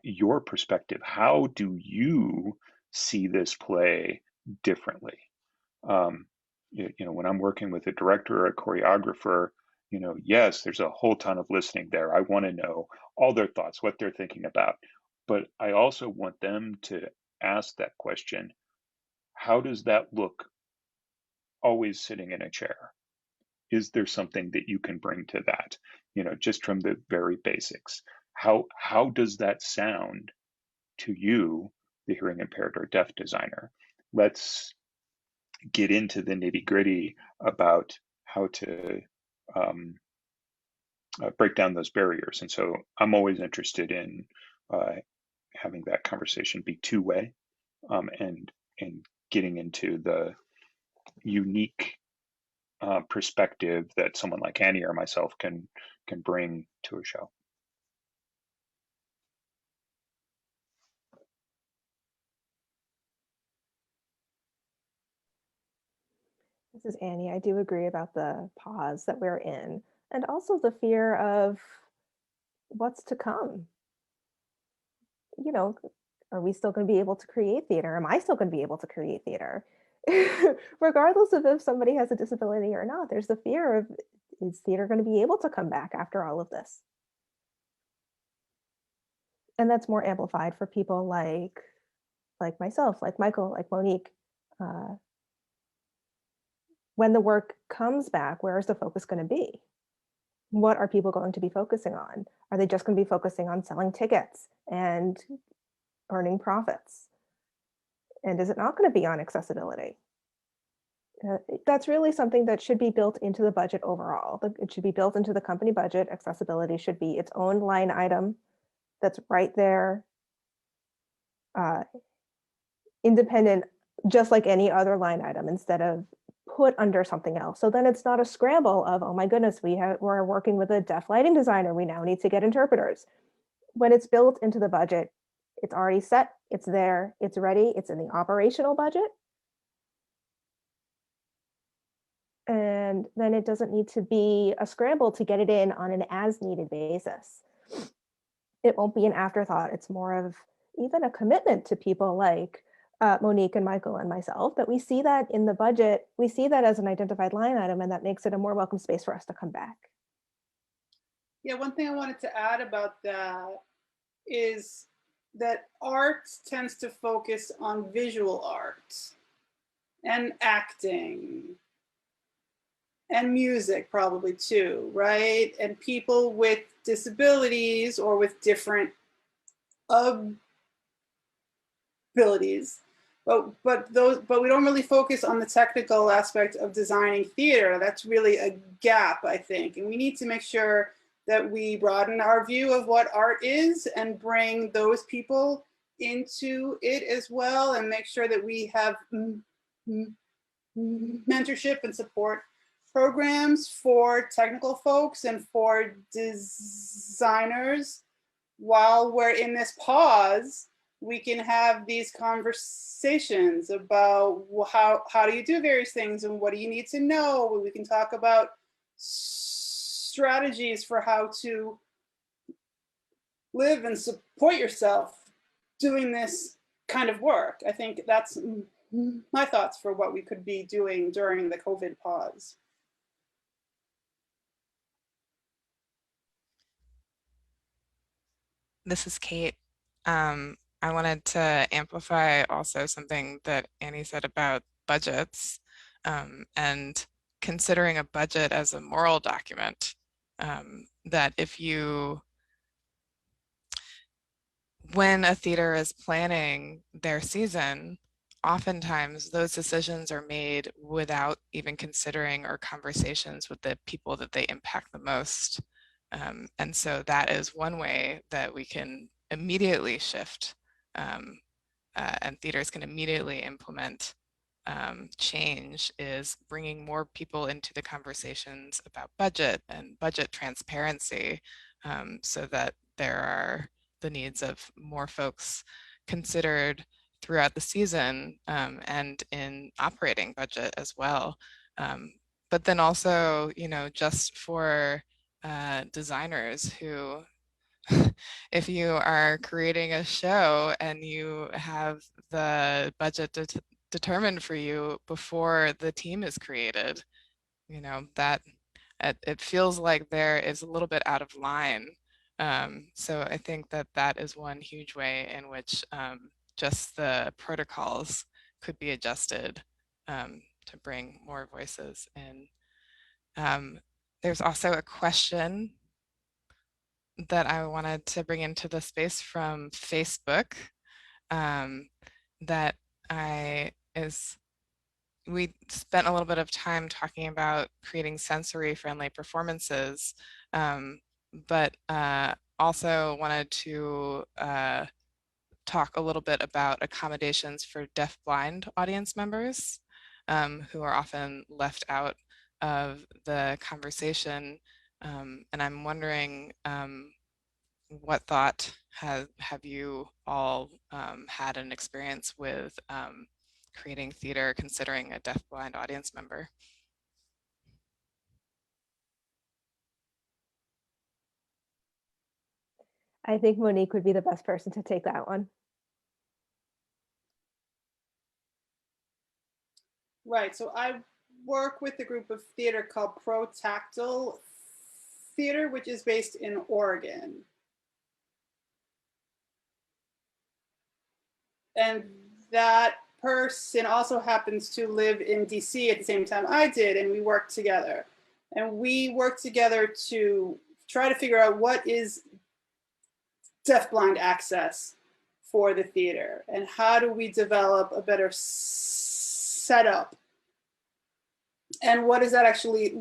C: your perspective? How do you see this play differently? Um, when I'm working with a director or a choreographer, yes, there's a whole ton of listening there. I want to know all their thoughts, what they're thinking about, but I also want them to ask that question: how does that look always sitting in a chair? Is there something that you can bring to that? Just from the very basics. How does that sound to you, the hearing impaired or deaf designer? Let's get into the nitty gritty about how to break down those barriers. And so I'm always interested in having that conversation be two-way, and getting into the unique perspective that someone like Annie or myself can bring to a show.
B: This is Annie. I do agree about the pause that we're in, and also the fear of what's to come. You know, Are we still going to be able to create theater? Am I still going to be able to create theater? Regardless of if somebody has a disability or not, there's the fear of, is theater going to be able to come back after all of this? And that's more amplified for people like myself, like Michael, like Monique. When the work comes back, where is the focus going to be? What are people going to be focusing on? Are they just going to be focusing on selling tickets and earning profits? And is it not going to be on accessibility? That's really something that should be built into the budget overall. It should be built into the company budget. Accessibility should be its own line item that's right there, independent, just like any other line item, instead of put under something else. So then it's not a scramble of, oh my goodness, we're working with a deaf lighting designer, we now need to get interpreters. When it's built into the budget, it's already set, it's there, it's ready, it's in the operational budget. And then it doesn't need to be a scramble to get it in on an as needed basis. It won't be an afterthought. It's more of even a commitment to people like Monique and Michael and myself, that we see that in the budget, we see that as an identified line item, and that makes it a more welcome space for us to come back.
D: Yeah, one thing I wanted to add about that is that art tends to focus on visual art and acting and music probably too, right? And people with disabilities or with different abilities, but we don't really focus on the technical aspect of designing theater. That's really a gap, I think, and we need to make sure that we broaden our view of what art is and bring those people into it as well, and make sure that we have mentorship and support programs for technical folks and for designers. While we're in this pause, we can have these conversations about how do you do various things and what do you need to know. We can talk about strategies for how to live and support yourself doing this kind of work. I think that's my thoughts for what we could be doing during the COVID pause.
A: This is Kate. I wanted to amplify also something that Annie said about budgets, and considering a budget as a moral document. That when a theater is planning their season, oftentimes those decisions are made without even considering or conversations with the people that they impact the most. And so that is one way that we can immediately shift, and theaters can immediately implement change, is bringing more people into the conversations about budget and budget transparency, so that there are the needs of more folks considered throughout the season, and in operating budget as well. But then also, just for designers who, if you are creating a show and you have the budget determined for you before the team is created, that it feels like there is a little bit out of line. So I think that is one huge way in which just the protocols could be adjusted, to bring more voices in. There's also a question that I wanted to bring into the space from Facebook, that we spent a little bit of time talking about creating sensory friendly performances, but also wanted to talk a little bit about accommodations for deaf-blind audience members, who are often left out of the conversation. And I'm wondering, what thought have you all had an experience with creating theater considering a deaf-blind audience member?
B: I think Monique would be the best person to take that one.
D: Right. So I work with a group of theater called Pro-Tactile Theater, which is based in Oregon. And that person also happens to live in DC at the same time I did, and we worked together. And we worked together to try to figure out what is deafblind access for the theater, and how do we develop a better setup, and what does that actually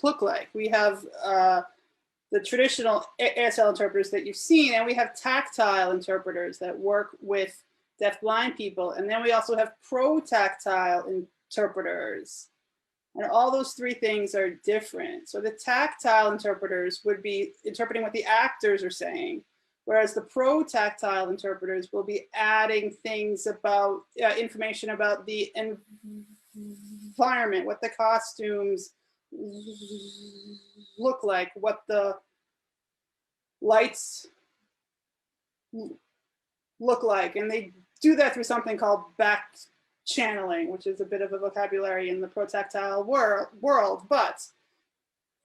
D: look like. We have the traditional ASL interpreters that you've seen, and we have tactile interpreters that work with deafblind people, and then we also have pro-tactile interpreters. And all those three things are different. So the tactile interpreters would be interpreting what the actors are saying, whereas the pro-tactile interpreters will be adding things about information about the environment, what the costumes look like, what the lights look like. And they do that through something called back channeling, which is a bit of a vocabulary in the pro-tactile world, but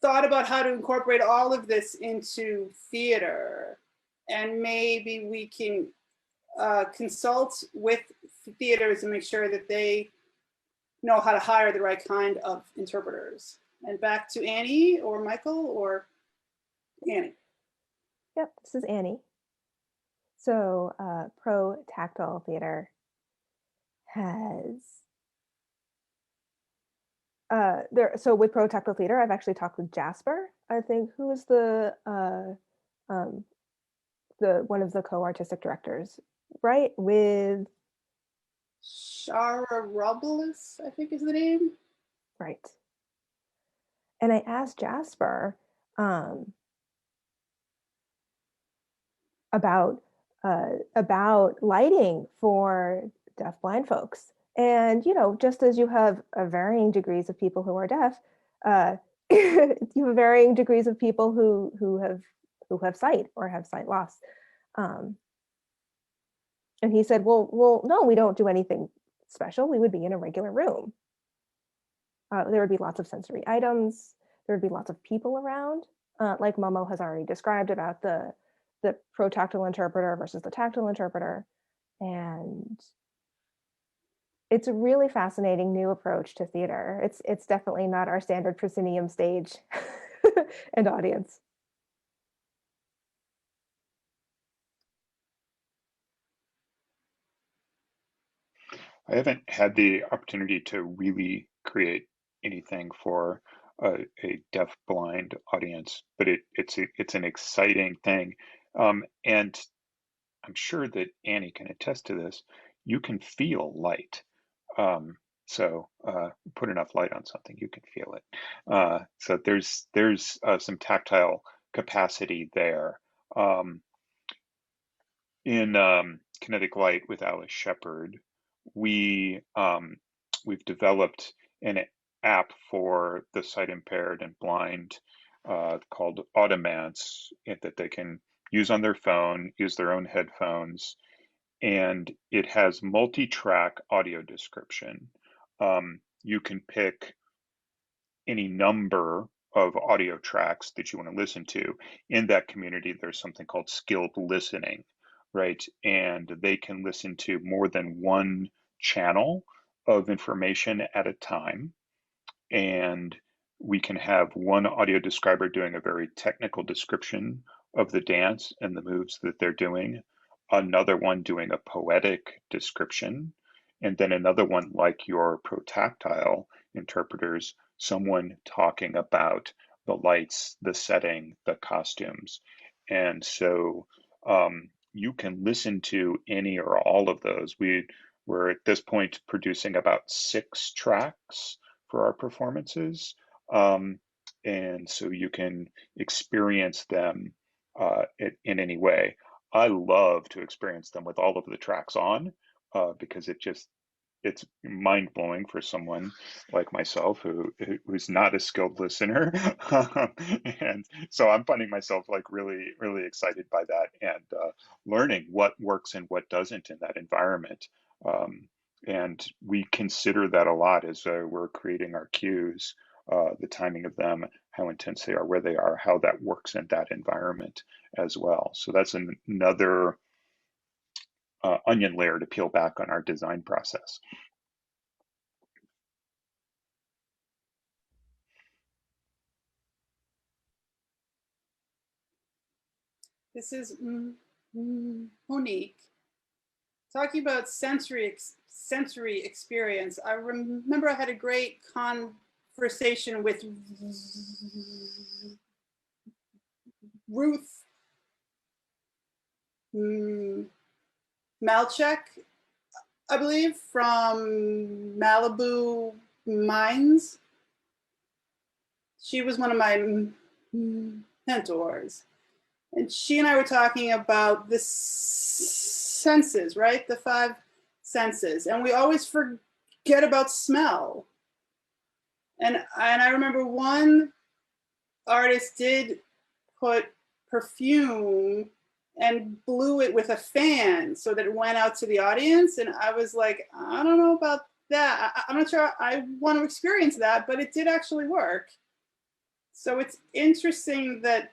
D: thought about how to incorporate all of this into theater. And maybe we can consult with theaters and make sure that they know how to hire the right kind of interpreters. And back to Annie or Michael or Annie.
B: Yep, this is Annie. So Pro-Tactile Theater has so with Pro-Tactile Theater, I've actually talked with Jasper, I think, who is the one of the co-artistic directors, right? With
D: Shara Robles, I think is the name.
B: right. And I asked Jasper about lighting for deafblind folks. And just as you have varying degrees of people who are deaf, you have varying degrees of people who have sight or have sight loss. And he said, well, no, we don't do anything special. We would be in a regular room. There would be lots of sensory items. There would be lots of people around, like Momo has already described about the pro-tactile interpreter versus the tactile interpreter. And it's a really fascinating new approach to theater. It's definitely not our standard proscenium stage and audience.
C: I haven't had the opportunity to really create anything for a deaf-blind audience, but it's an exciting thing, and I'm sure that Annie can attest to this. You can feel light. So put enough light on something, you can feel it. So there's some tactile capacity there. In Kinetic Light with Alice Shepard, we've developed an app for the sight impaired and blind called Automance that they can use on their phone, use their own headphones, and it has multi-track audio description. You can pick any number of audio tracks that you want to listen to. In that community, there's something called skilled listening, right? And they can listen to more than one channel of information at a time. And we can have one audio describer doing a very technical description of the dance and the moves that they're doing, another one doing a poetic description, and then another one, like your protactile interpreters, someone talking about the lights, the setting, the costumes. And so you can listen to any or all of those. We're at this point producing about 6 tracks for our performances. And so you can experience them in any way. I love to experience them with all of the tracks on because it's mind blowing for someone like myself who's not a skilled listener. And so I'm finding myself like really, really excited by that and learning what works and what doesn't in that environment. And we consider that a lot as we're creating our cues, the timing of them, how intense they are, where they are, how that works in that environment as well. So that's another onion layer to peel back on our design process.
D: This is Monique talking about sensory experience. I remember I had a great conversation with Ruth Malchek, I believe, from Malibu Mines. She was one of my mentors. And she and I were talking about the senses, right? The 5 senses. And we always forget about smell. And I remember one artist did put perfume and blew it with a fan so that it went out to the audience. And I was like, I don't know about that. I'm not sure I want to experience that, but it did actually work. So it's interesting that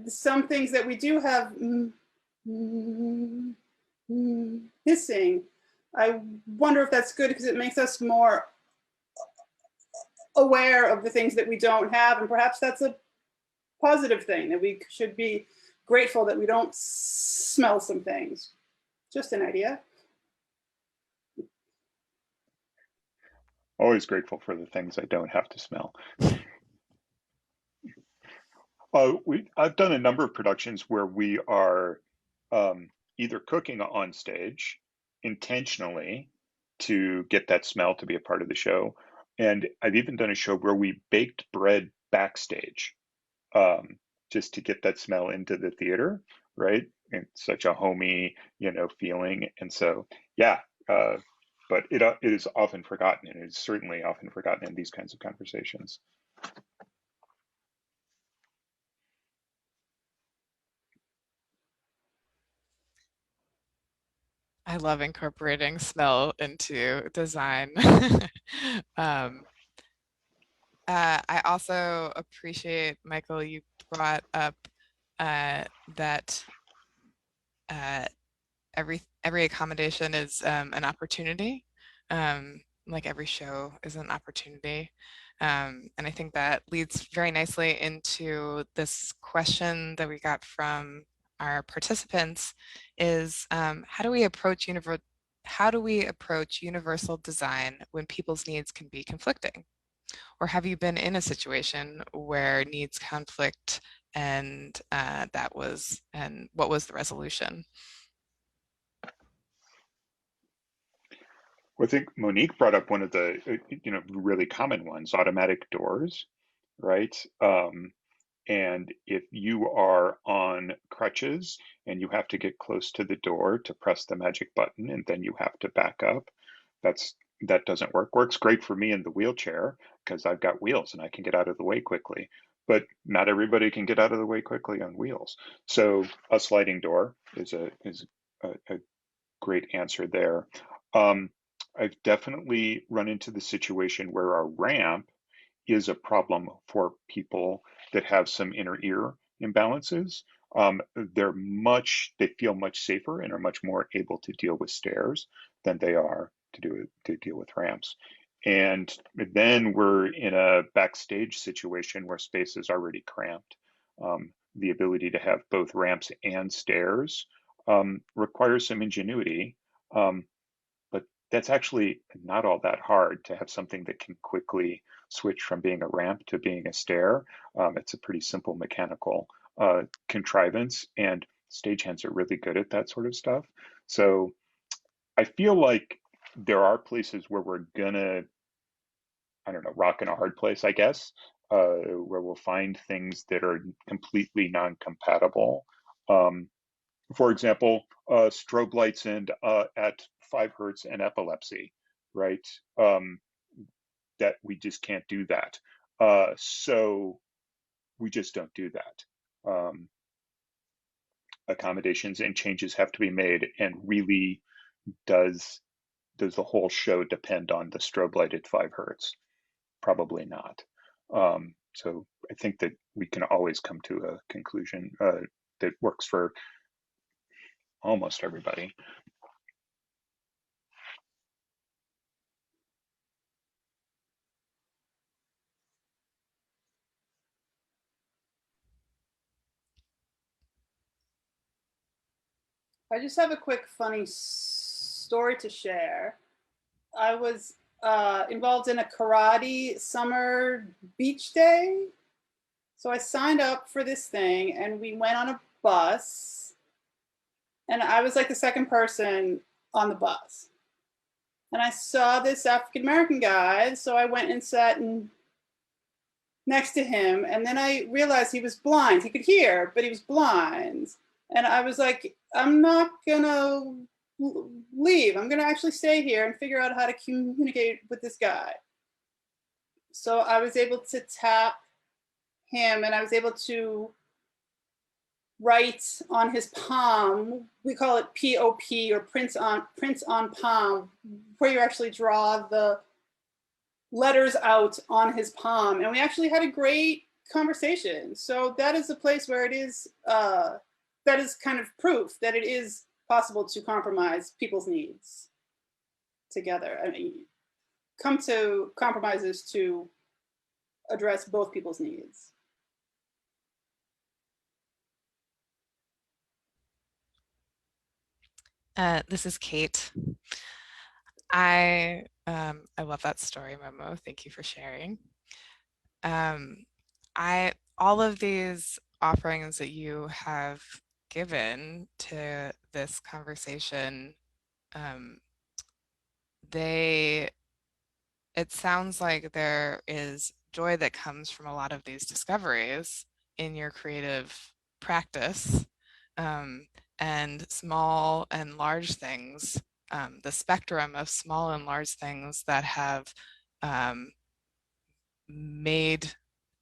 D: some things that we do have missing. I wonder if that's good because it makes us more aware of the things that we don't have, and perhaps that's a positive thing, that we should be grateful that we don't smell some things. Just an idea.
C: Always grateful for the things I don't have to smell. I've done a number of productions where we are either cooking on stage intentionally to get that smell to be a part of the show. And I've even done a show where we baked bread backstage just to get that smell into the theater, right? And such a homey, feeling. And so, yeah, but it is often forgotten, and it is certainly often forgotten in these kinds of conversations.
A: I love incorporating smell into design. um, I also appreciate, Michael, you brought up that every accommodation is an opportunity. Like every show is an opportunity. And I think that leads very nicely into this question that we got from our participants is how do we approach universal design when people's needs can be conflicting? Or have you been in a situation where needs conflict and what was the resolution?
C: Well, I think Monique brought up one of the really common ones, automatic doors, right? And if you are on crutches and you have to get close to the door to press the magic button and then you have to back up, that doesn't work. Works great for me in the wheelchair because I've got wheels and I can get out of the way quickly. But not everybody can get out of the way quickly on wheels. So a sliding door is a great answer there. I've definitely run into the situation where a ramp is a problem for people that have some inner ear imbalances. They feel much safer and are much more able to deal with stairs than they are to deal with ramps. And then we're in a backstage situation where space is already cramped. The ability to have both ramps and stairs requires some ingenuity. But that's actually not all that hard to have something that can quickly switch from being a ramp to being a stair. It's a pretty simple mechanical contrivance, and stagehands are really good at that sort of stuff. So I feel like there are places where we're gonna, I don't know, rock in a hard place, I guess, where we'll find things that are completely non-compatible. For example, strobe lights and at 5 hertz and epilepsy, right? That we just can't do that. So we just don't do that. accommodations and changes have to be made, and really does the whole show depend on the strobe lighted 5 hertz? Probably not. So I think that we can always come to a conclusion that works for almost everybody.
D: I just have a quick funny story to share. I was involved in a karate summer beach day. So I signed up for this thing and we went on a bus. And I was like the second person on the bus. And I saw this African American guy. So I went and sat next to him. And then I realized he was blind. He could hear, but he was blind. And I was like, I'm not gonna leave. I'm gonna actually stay here and figure out how to communicate with this guy. So I was able to tap him and I was able to write on his palm. We call it POP, or prints on palm, where you actually draw the letters out on his palm. And we actually had a great conversation. So that is a place where it is, that is kind of proof that it is possible to compromise people's needs together. I mean, come to compromises to address both people's needs.
A: This is Kate. I love that story, Momo. Thank you for sharing. All of these offerings that you have given to this conversation, it sounds like there is joy that comes from a lot of these discoveries in your creative practice, and small and large things, the spectrum of small and large things that have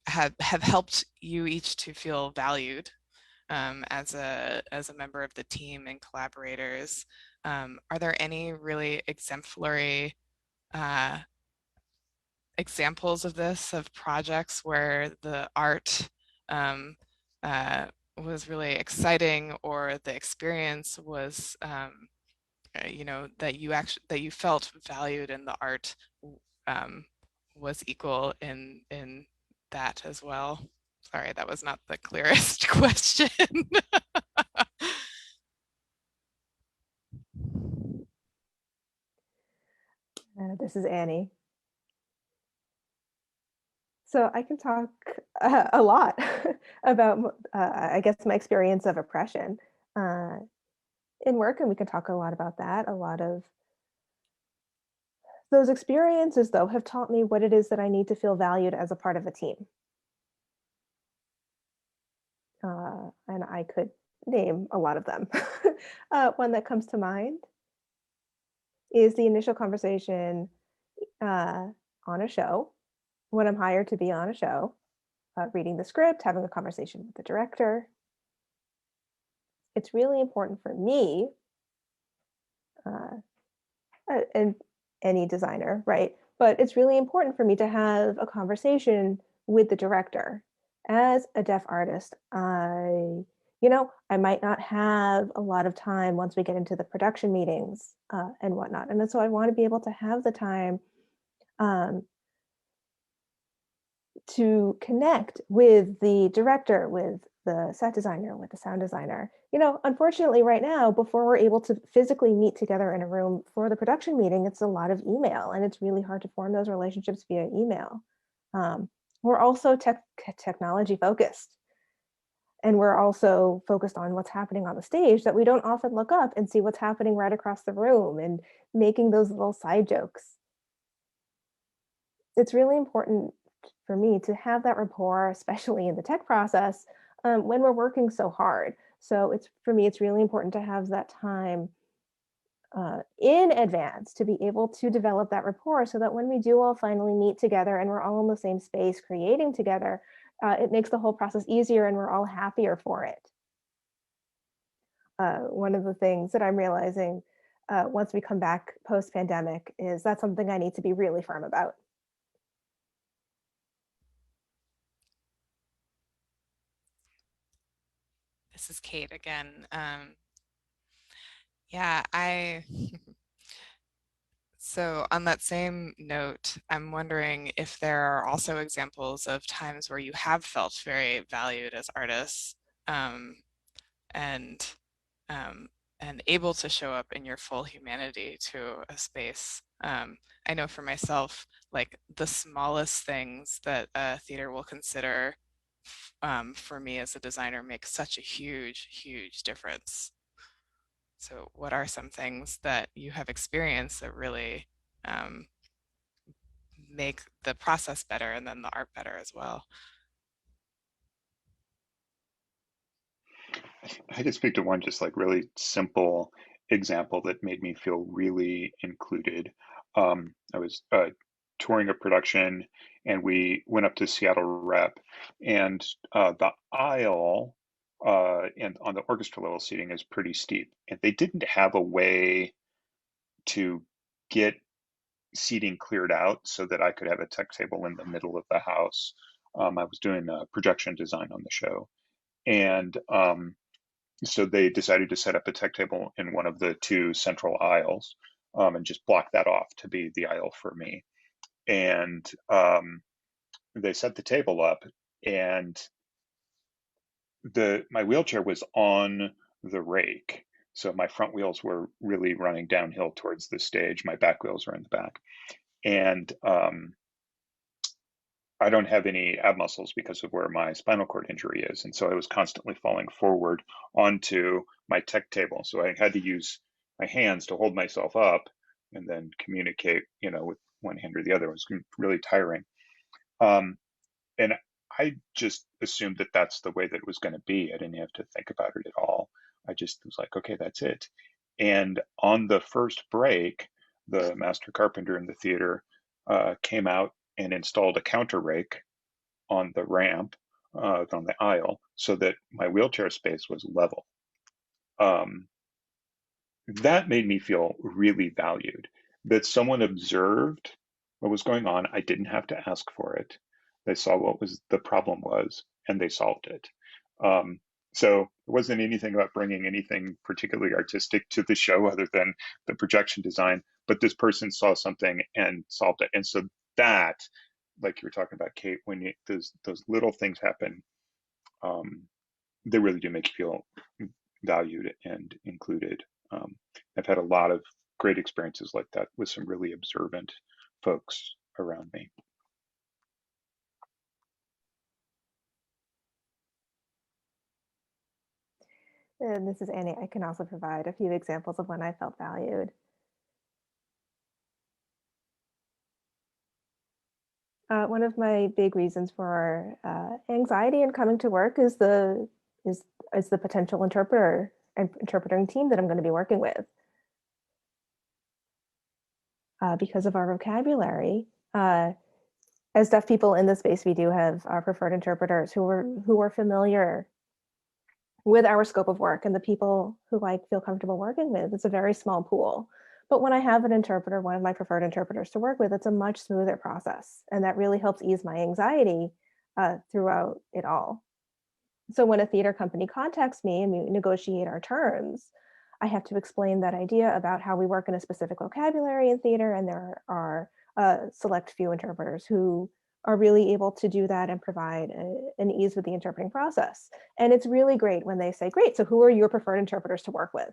A: have helped you each to feel valued as a member of the team and collaborators. Are there any really exemplary examples of this, of projects where the art was really exciting, or the experience was that you felt valued, and the art was equal in that as well? Sorry, that was not the clearest question.
B: This is Annie. So I can talk a lot about, I guess, my experience of oppression in work, and we can talk a lot about that. A lot of those experiences, though, have taught me what it is that I need to feel valued as a part of a team. And I could name a lot of them. One that comes to mind is the initial conversation on a show, when I'm hired to be on a show, reading the script, having a conversation with the director. It's really important for me, and any designer, right? But it's really important for me to have a conversation with the director. As a deaf artist, I might not have a lot of time once we get into the production meetings and whatnot. And so I want to be able to have the time to connect with the director, with the set designer, with the sound designer. Unfortunately right now, before we're able to physically meet together in a room for the production meeting, it's a lot of email, and it's really hard to form those relationships via email. We're also technology focused, and we're also focused on what's happening on the stage, that we don't often look up and see what's happening right across the room and making those little side jokes. It's really important for me to have that rapport, especially in the tech process, when we're working so hard. So for me, it's really important to have that time in advance to be able to develop that rapport, so that when we do all finally meet together and we're all in the same space creating together, it makes the whole process easier and we're all happier for it. One of the things that I'm realizing once we come back post-pandemic is that's something I need to be really firm about.
A: This is Kate again. Yeah, so on that same note, I'm wondering if there are also examples of times where you have felt very valued as artists, um, and um, and able to show up in your full humanity to a space. I know for myself, like the smallest things that a theater will consider for me as a designer makes such a huge, huge difference. So what are some things that you have experienced that really um, make the process better and then the art better as well?
C: I could speak to one just like really simple example that made me feel really included. I was touring a production and we went up to Seattle Rep, and the aisle and on the orchestra level seating is pretty steep, and they didn't have a way to get seating cleared out so that I could have a tech table in the middle of the house. I was doing projection design on the show, and so they decided to set up a tech table in one of the two central aisles, and just block that off to be the aisle for me. And they set the table up, and my wheelchair was on the rake. So my front wheels were really running downhill towards the stage. My back wheels are in the back. And I don't have any ab muscles because of where my spinal cord injury is. And so I was constantly falling forward onto my tech table. So I had to use my hands to hold myself up and then communicate, with one hand or the other. It was really tiring. Um, and I just assumed that that's the way that it was going to be. I didn't have to think about it at all. I just was like, okay, that's it. And on the first break, the master carpenter in the theater came out and installed a counter rake on the ramp, on the aisle, so that my wheelchair space was level. Um, that made me feel really valued, that someone observed what was going on. I didn't have to ask for it. They saw what was the problem was, and they solved it. Um, so it wasn't anything about bringing anything particularly artistic to the show other than the projection design, but this person saw something and solved it. And so that, like you were talking about, Kate, when those little things happen, um, they really do make you feel valued and included. I've had a lot of great experiences like that with some really observant folks around me.
B: And this is Annie. I can also provide a few examples of when I felt valued. One of my big reasons for anxiety in coming to work is the potential interpreter and interpreting team that I'm going to be working with. Because of our vocabulary, as deaf people in the space, we do have our preferred interpreters who are familiar with our scope of work and the people who I feel comfortable working with. It's a very small pool. But when I have an interpreter, one of my preferred interpreters to work with, it's a much smoother process. And that really helps ease my anxiety throughout it all. So when a theater company contacts me and we negotiate our terms, I have to explain that idea about how we work in a specific vocabulary in theater. And there are a select few interpreters who are really able to do that and provide an ease with the interpreting process. And it's really great when they say, great, so who are your preferred interpreters to work with?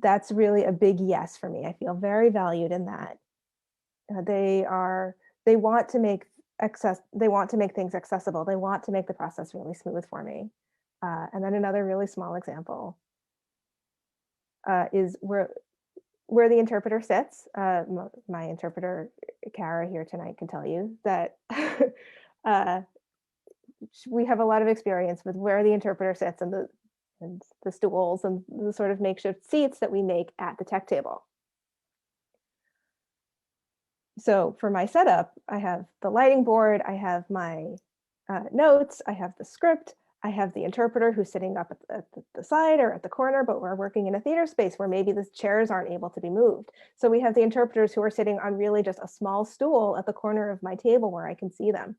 B: That's really a big yes for me. I feel very valued in that. They want to make things accessible. They want to make the process really smooth for me. And then another really small example is where the interpreter sits. My interpreter, Kara, here tonight can tell you that we have a lot of experience with where the interpreter sits and the stools and the sort of makeshift seats that we make at the tech table. So for my setup, I have the lighting board, I have my notes, I have the script, I have the interpreter who's sitting up at the side or at the corner, but we're working in a theater space where maybe the chairs aren't able to be moved. So we have the interpreters who are sitting on really just a small stool at the corner of my table where I can see them.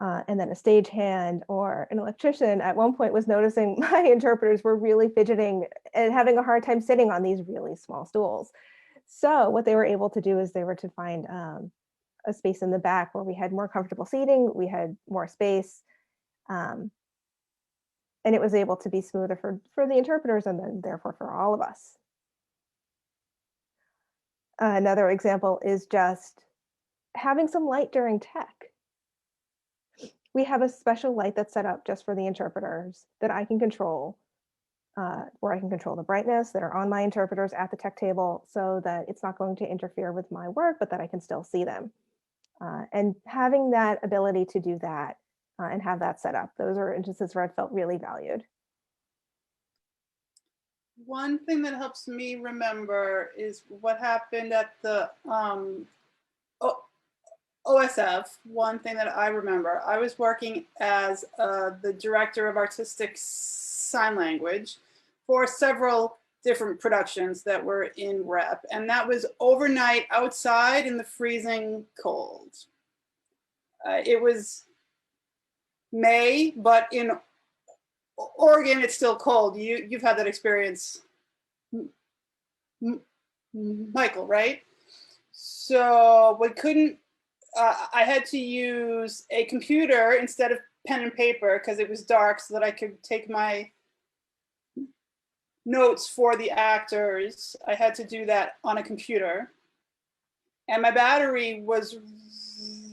B: And then a stagehand or an electrician at one point was noticing my interpreters were really fidgeting and having a hard time sitting on these really small stools. So what they were able to do is they were to find a space in the back where we had more comfortable seating, we had more space, and it was able to be smoother for the interpreters and then therefore for all of us. Another example is just having some light during tech. We have a special light that's set up just for the interpreters that I can control, where I can control the brightness that are on my interpreters at the tech table so that it's not going to interfere with my work, but that I can still see them. And having that ability to do that and have that set up, those are instances where I felt really valued.
D: One thing that helps me remember is what happened at the OSF. One thing that I remember, I was working as the director of artistic sign language for several different productions that were in rep, and that was overnight outside in the freezing cold. It was May, but in Oregon it's still cold. You've had that experience, Michael, right? So we couldn't, I had to use a computer instead of pen and paper because it was dark so that I could take my notes for the actors. I had to do that on a computer. And my battery was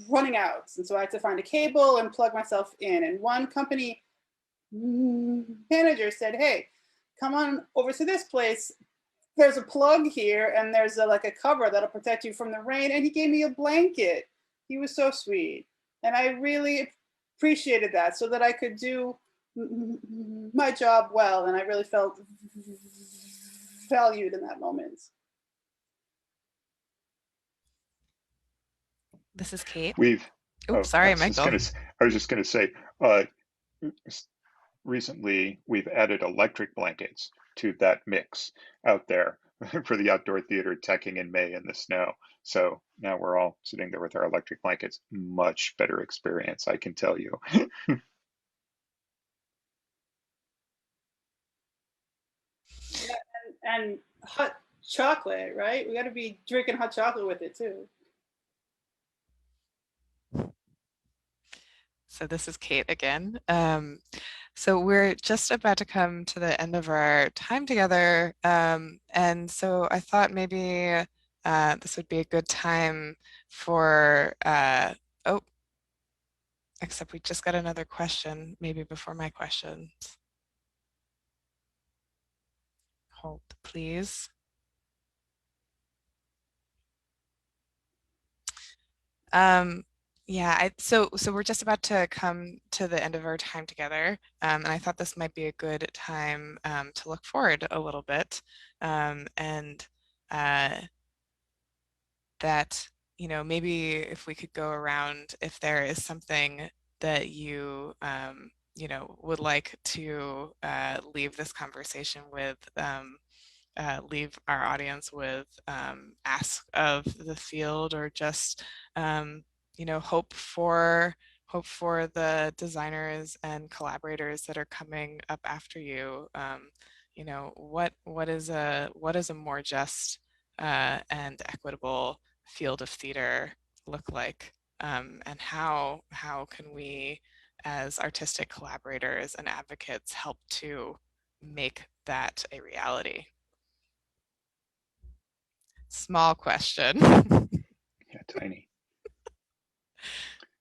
D: running out. And so I had to find a cable and plug myself in. And one company manager said, hey, come on over to this place. There's a plug here and there's like a cover that'll protect you from the rain. And he gave me a blanket. He was so sweet. And I really appreciated that so that I could do my job well. And I really felt valued in that moment.
A: This is Kate.
C: We've,
A: Oops, sorry, Michael.
C: I was just going to say, recently we've added electric blankets to that mix out there for the outdoor theater teching in May in the snow. So now we're all sitting there with our electric blankets. Much better experience, I can tell you.
D: Yeah, and hot chocolate, right? We got to be drinking hot chocolate with it too.
A: So this is Kate again. So we're just about to come to the end of our time together. And so I thought maybe this would be a good time for, oh, except we just got another question, maybe before my questions. Hold, please. Yeah, so we're just about to come to the end of our time together, and I thought this might be a good time to look forward a little bit, and that, you know, maybe if we could go around, if there is something that you, you know, would like to leave this conversation with, leave our audience with, ask of the field, or just, you know, hope for the designers and collaborators that are coming up after you. You know, what is a more just and equitable field of theater look like, and how can we as artistic collaborators and advocates help to make that a reality? Small question.
C: Yeah, tiny.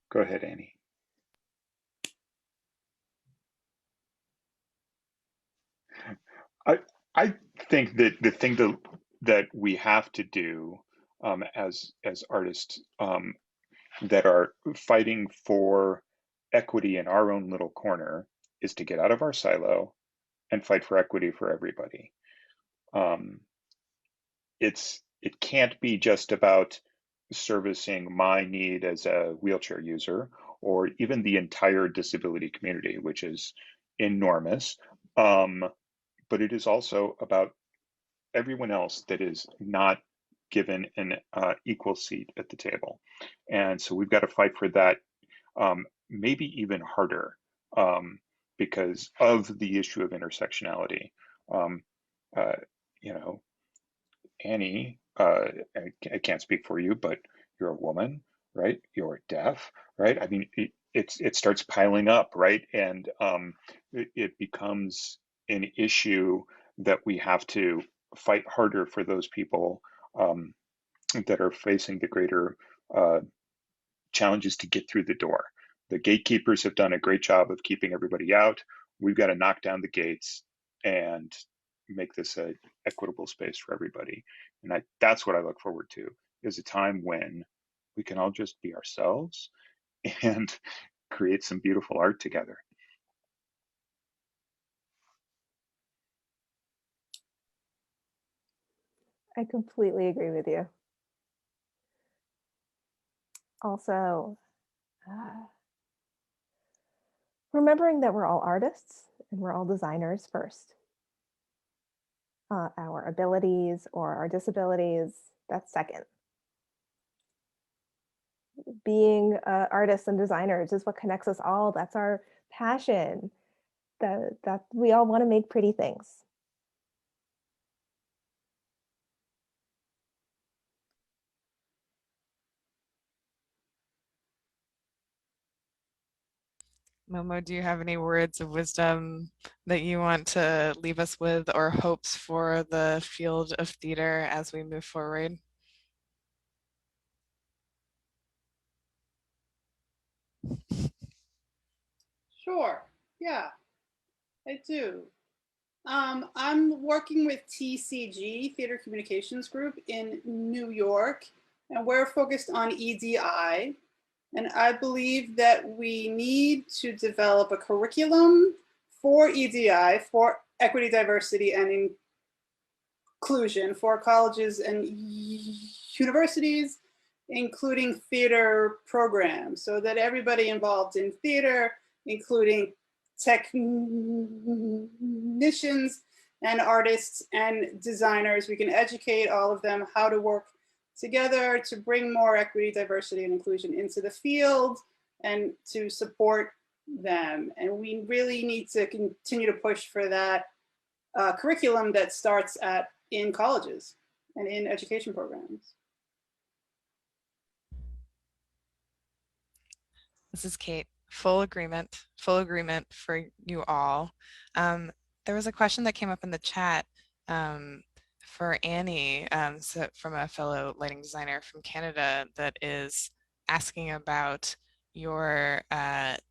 C: Go ahead, Annie. I think that the thing that we have to do as artists that are fighting for equity in our own little corner is to get out of our silo and fight for equity for everybody. It can't be just about servicing my need as a wheelchair user or even the entire disability community, which is enormous. But it is also about everyone else that is not given an equal seat at the table. And so we've got to fight for that, maybe even harder, because of the issue of intersectionality. Um, uh, you know, Annie, I can't speak for you, but you're a woman, right? You're deaf, right? I mean, it starts piling up, right? And it becomes an issue that we have to fight harder for those people, um, that are facing the greater uh, challenges to get through the door. The gatekeepers have done a great job of keeping everybody out. We've got to knock down the gates and make this a equitable space for everybody. And that's what I look forward to, is a time when we can all just be ourselves and create some beautiful art together.
B: I completely agree with you. Also, remembering that we're all artists and we're all designers first. Our abilities or our disabilities, that's second. Being artists and designers is what connects us all. That's our passion. That we all want to make pretty things.
A: Momo, do you have any words of wisdom that you want to leave us with, or hopes for the field of theater as we move forward?
D: Sure. Yeah, I do. I'm working with TCG, Theater Communications Group in New York, and we're focused on EDI. And I believe that we need to develop a curriculum for EDI, for equity, diversity, and inclusion for colleges and universities, including theater programs, so that everybody involved in theater, including technicians and artists and designers, we can educate all of them how to work together to bring more equity, diversity, and inclusion into the field and to support them. And we really need to continue to push for that curriculum that starts in colleges and in education programs.
A: This is Kate. Full agreement for you all. There was a question that came up in the chat for Annie, so from a fellow lighting designer from Canada, that is asking about your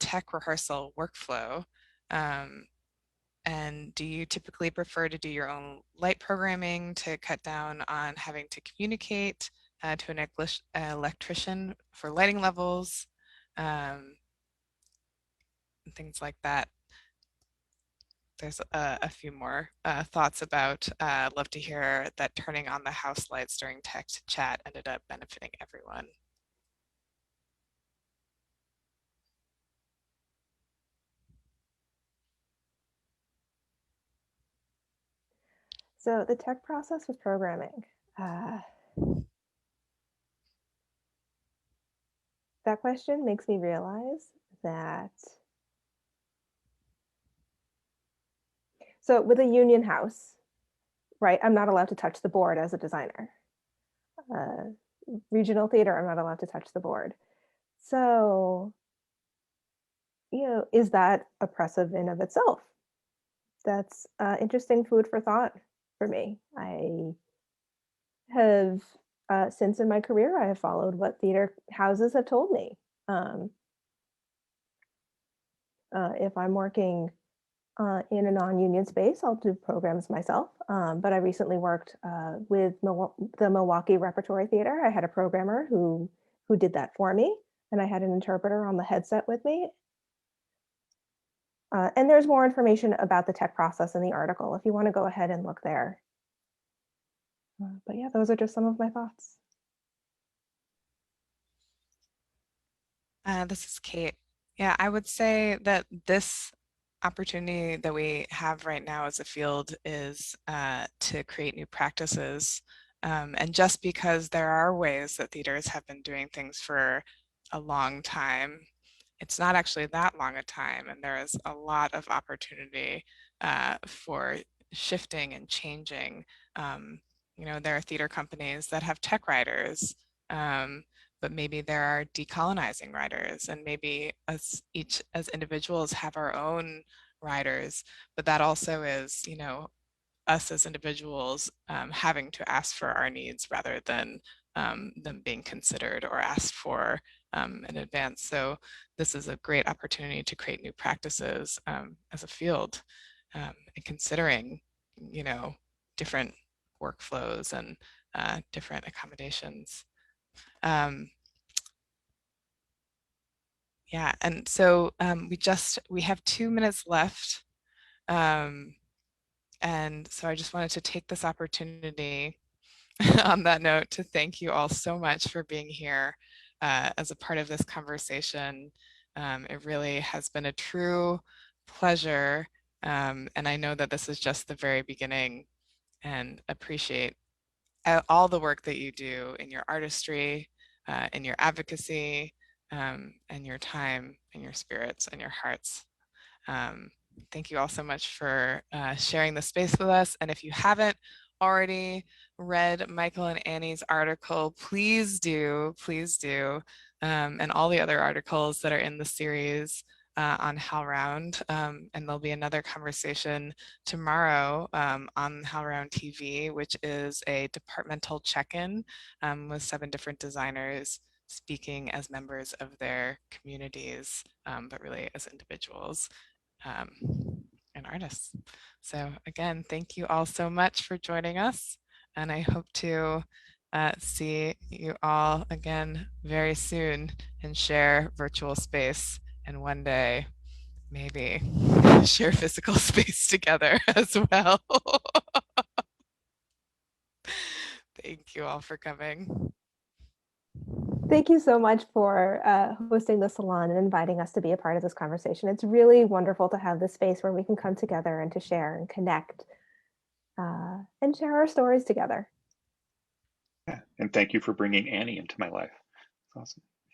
A: tech rehearsal workflow. And do you typically prefer to do your own light programming to cut down on having to communicate to an electrician for lighting levels? And things like that. There's a few more thoughts about, love to hear that turning on the house lights during tech chat ended up benefiting everyone.
B: So the tech process with programming. That question makes me realize that, so with a union house, right, I'm not allowed to touch the board as a designer. Regional theater, I'm not allowed to touch the board. So, is that oppressive in of itself? That's interesting food for thought for me. I have, since in my career, I have followed what theater houses have told me. If I'm working in a non-union space, I'll do programs myself. But I recently worked with the Milwaukee Repertory Theater. I had a programmer who did that for me, and I had an interpreter on the headset with me. And there's more information about the tech process in the article if you want to go ahead and look there. But yeah, those are just some of my thoughts.
A: This is Kate. Yeah, I would say that this opportunity that we have right now as a field is to create new practices. And just because there are ways that theaters have been doing things for a long time, it's not actually that long a time. And there is a lot of opportunity for shifting and changing. Um, there are theater companies that have tech writers. But maybe there are decolonizing writers, and maybe us each as individuals have our own writers, but that also is, us as individuals having to ask for our needs rather than them being considered or asked for in advance. So this is a great opportunity to create new practices as a field, and considering, different workflows and different accommodations. Um, yeah, and so we have 2 minutes left. Um, and so I just wanted to take this opportunity on that note to thank you all so much for being here as a part of this conversation. It really has been a true pleasure. And I know that this is just the very beginning, and appreciate all the work that you do in your artistry, in your advocacy, and your time and your spirits and your hearts. Um, Thank you all so much for sharing the space with us. And if you haven't already read Michael and Annie's article, please do, please do. And all the other articles that are in the series on Howlround. And there'll be another conversation tomorrow on Howlround TV, which is a departmental check-in with 7 different designers speaking as members of their communities, but really as individuals um, and artists. So again, thank you all so much for joining us. And I hope to see you all again very soon and share virtual space, and one day maybe share physical space together as well. Thank you all for coming.
B: Thank you so much for hosting the salon and inviting us to be a part of this conversation. It's really wonderful to have this space where we can come together and to share and connect and share our stories together.
C: Yeah, and thank you for bringing Annie into my life. It's awesome.